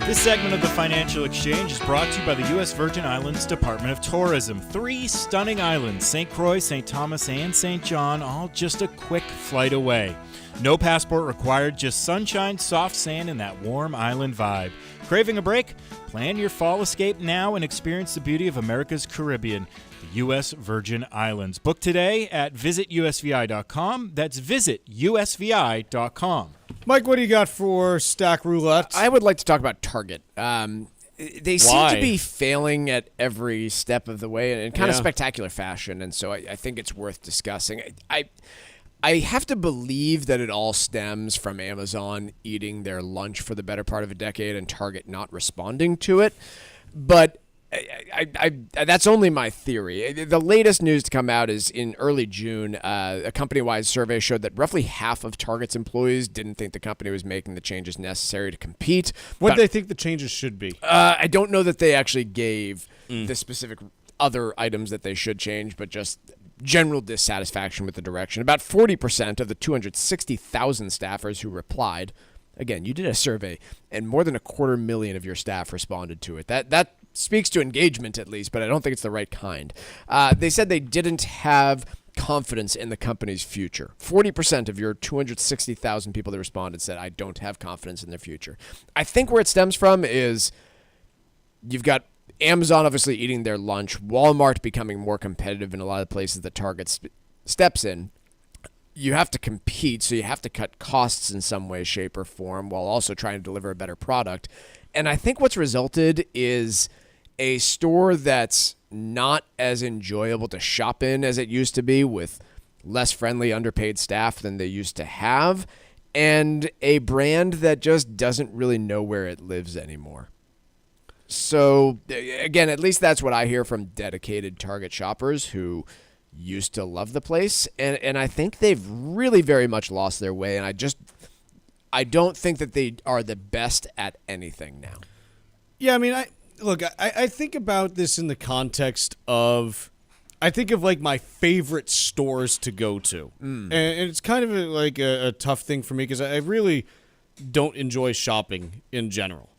Speaker 11: This segment of the Financial Exchange is brought to you by the U.S. Virgin Islands Department of Tourism. 3 stunning islands, St. Croix, St. Thomas, and St. John, all just a quick flight away. No passport required, just sunshine, soft sand, and that warm island vibe. Craving a break? Plan your fall escape now and experience the beauty of America's Caribbean, the U.S. Virgin Islands. Book today at visitusvi.com. That's visitusvi.com.
Speaker 4: Mike, what do you got for Stack Roulette?
Speaker 5: I would like to talk about Target. They seem to be failing at every step of the way in kind of spectacular fashion, and so I think it's worth discussing. I have to believe that it all stems from Amazon eating their lunch for the better part of a decade and Target not responding to it. But that's only my theory. The latest news to come out is in early June, a company-wide survey showed that roughly half of Target's employees didn't think the company was making the changes necessary to compete.
Speaker 4: What do they think the changes should be?
Speaker 5: I don't know that they actually gave the specific other items that they should change, but just general dissatisfaction with the direction. About 40% of the 260,000 staffers who replied, again, you did a survey, and more than 250,000 of your staff responded to it. That speaks to engagement at least, but I don't think it's the right kind. They said they didn't have confidence in the company's future. 40% of your 260,000 people that responded said, I don't have confidence in their future. I think where it stems from is you've got Amazon obviously eating their lunch, Walmart becoming more competitive in a lot of places that Target steps in. you have to compete, so you have to cut costs in some way, shape, or form while also trying to deliver a better product. And I think what's resulted is a store that's not as enjoyable to shop in as it used to be, with less friendly, underpaid staff than they used to have, and a brand that just doesn't really know where it lives anymore. So, again, at least that's what I hear from dedicated Target shoppers who used to love the place, and I think they've really very much lost their way, and I don't think that they are the best at anything now.
Speaker 4: Yeah, I mean, I think about this in the context of, I think of like my favorite stores to go to, and it's kind of a tough thing for me because I really don't enjoy shopping in general.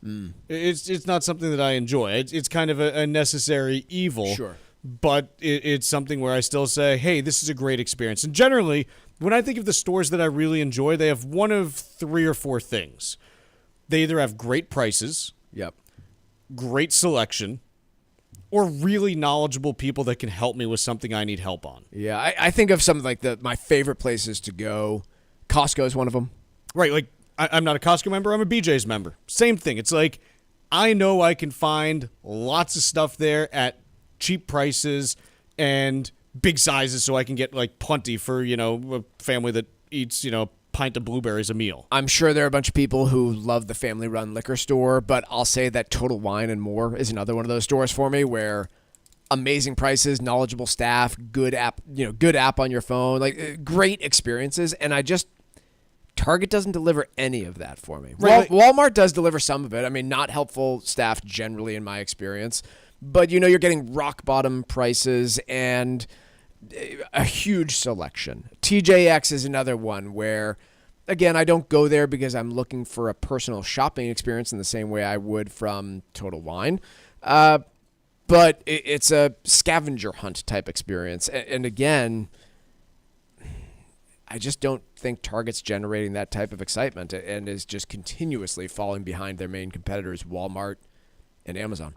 Speaker 4: It's not something that I enjoy. It's kind of a necessary evil.
Speaker 5: Sure.
Speaker 4: But it's something where I still say, hey, this is a great experience. And generally, when I think of the stores that I really enjoy, they have one of 3 or 4 things. They either have great prices, great selection, or really knowledgeable people that can help me with something I need help on.
Speaker 5: Yeah, I think of some like my favorite places to go. Costco is one of them.
Speaker 4: Right, like I'm not a Costco member, I'm a BJ's member. Same thing. It's like I know I can find lots of stuff there at cheap prices and big sizes, so I can get like plenty for, a family that eats, a pint of blueberries a meal.
Speaker 5: I'm sure there are a bunch of people who love the family-run liquor store, but I'll say that Total Wine and More is another one of those stores for me where amazing prices, knowledgeable staff, good app, good app on your phone, like great experiences, and Target doesn't deliver any of that for me.
Speaker 4: Right.
Speaker 5: Walmart does deliver some of it. I mean, not helpful staff generally in my experience. But you're getting rock bottom prices and a huge selection. TJX is another one where, again, I don't go there because I'm looking for a personal shopping experience in the same way I would from Total Wine. But it's a scavenger hunt type experience. And again, I just don't think Target's generating that type of excitement and is just continuously falling behind their main competitors, Walmart and Amazon.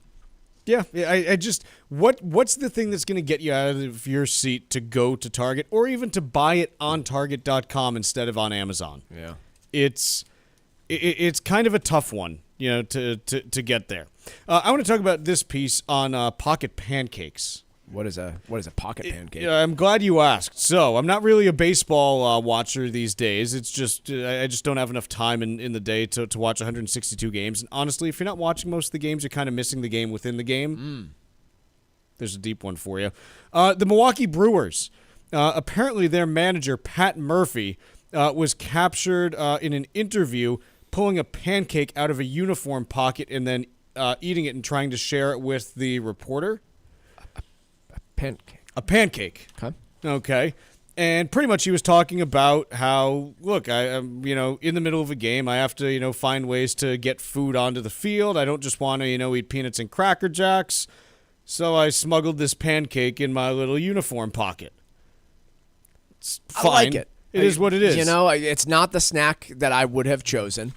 Speaker 4: Yeah, I just what's the thing that's going to get you out of your seat to go to Target or even to buy it on Target.com instead of on Amazon?
Speaker 5: Yeah,
Speaker 4: it's kind of a tough one, to get there. I want to talk about this piece on pocket pancakes.
Speaker 5: What is a pocket pancake?
Speaker 4: I'm glad you asked. So I'm not really a baseball watcher these days. It's just I just don't have enough time in the day to watch 162 games. And honestly, if you're not watching most of the games, you're kind of missing the game within the game. There's a deep one for you. The Milwaukee Brewers. Apparently, their manager, Pat Murphy, was captured in an interview pulling a pancake out of a uniform pocket and then eating it and trying to share it with the reporter. A pancake. Okay. And pretty much he was talking about how, look, I'm, in the middle of a game, I have to, find ways to get food onto the field. I don't just want to, eat peanuts and Cracker Jacks. So I smuggled this pancake in my little uniform pocket. It's fine.
Speaker 5: I like it.
Speaker 4: It is what it is.
Speaker 5: It's not the snack that I would have chosen.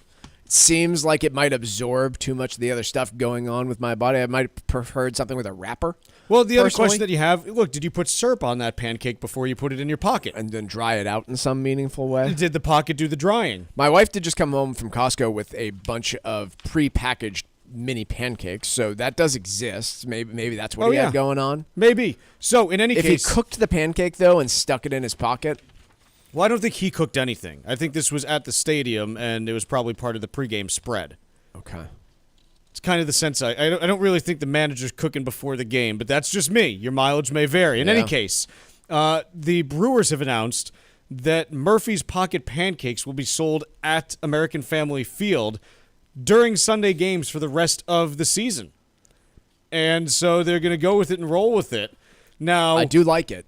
Speaker 5: It seems like it might absorb too much of the other stuff going on with my body. I might have preferred something with a wrapper.
Speaker 4: Well, the other question that you have, look, did you put syrup on that pancake before you put it in your pocket?
Speaker 5: And then dry it out in some meaningful way?
Speaker 4: Did the pocket do the drying?
Speaker 5: My wife did just come home from Costco with a bunch of pre-packaged mini pancakes, so that does exist. Maybe that's what he had going on.
Speaker 4: Maybe. So, in any case...
Speaker 5: If he cooked the pancake, though, and stuck it in his pocket...
Speaker 4: Well, I don't think he cooked anything. I think this was at the stadium, and it was probably part of the pregame spread.
Speaker 5: Okay.
Speaker 4: It's kind of the sense I don't really think the manager's cooking before the game, but that's just me. Your mileage may vary. In any case, the Brewers have announced that Murphy's Pocket Pancakes will be sold at American Family Field during Sunday games for the rest of the season. And so they're going to go with it and roll with it. Now,
Speaker 5: I do like it.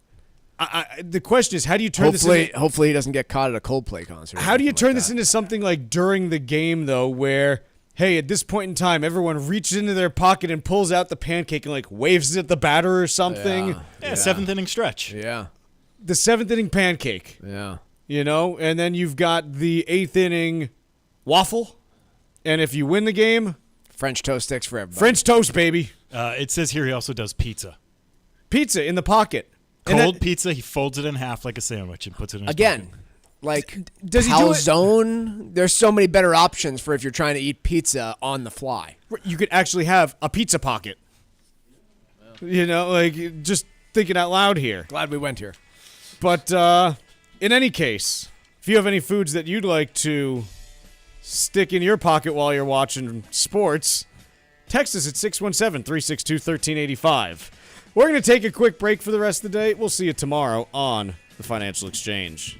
Speaker 4: The question is, how do you turn this into...
Speaker 5: Hopefully he doesn't get caught at a Coldplay concert.
Speaker 4: How do you turn this into something like during the game, though, where, hey, at this point in time, everyone reaches into their pocket and pulls out the pancake and, like, waves it at the batter or something?
Speaker 11: Yeah, seventh inning stretch.
Speaker 5: Yeah.
Speaker 4: The seventh inning pancake.
Speaker 5: Yeah.
Speaker 4: And then you've got the eighth inning waffle. And if you win the game...
Speaker 5: French toast sticks for everybody.
Speaker 4: French toast, baby.
Speaker 11: It says here he also does pizza.
Speaker 4: Pizza in the pocket.
Speaker 11: Cold pizza, he folds it in half like a sandwich and puts it in his pocket.
Speaker 5: like
Speaker 4: does he do it?
Speaker 5: calzone. There's so many better options for if you're trying to eat pizza on the fly.
Speaker 4: You could actually have a pizza pocket. You know, like, just thinking out loud here.
Speaker 5: Glad we went here.
Speaker 4: But in any case, if you have any foods that you'd like to stick in your pocket while you're watching sports, text us at 617-362-1385. We're going to take a quick break for the rest of the day. We'll see you tomorrow on The Financial Exchange.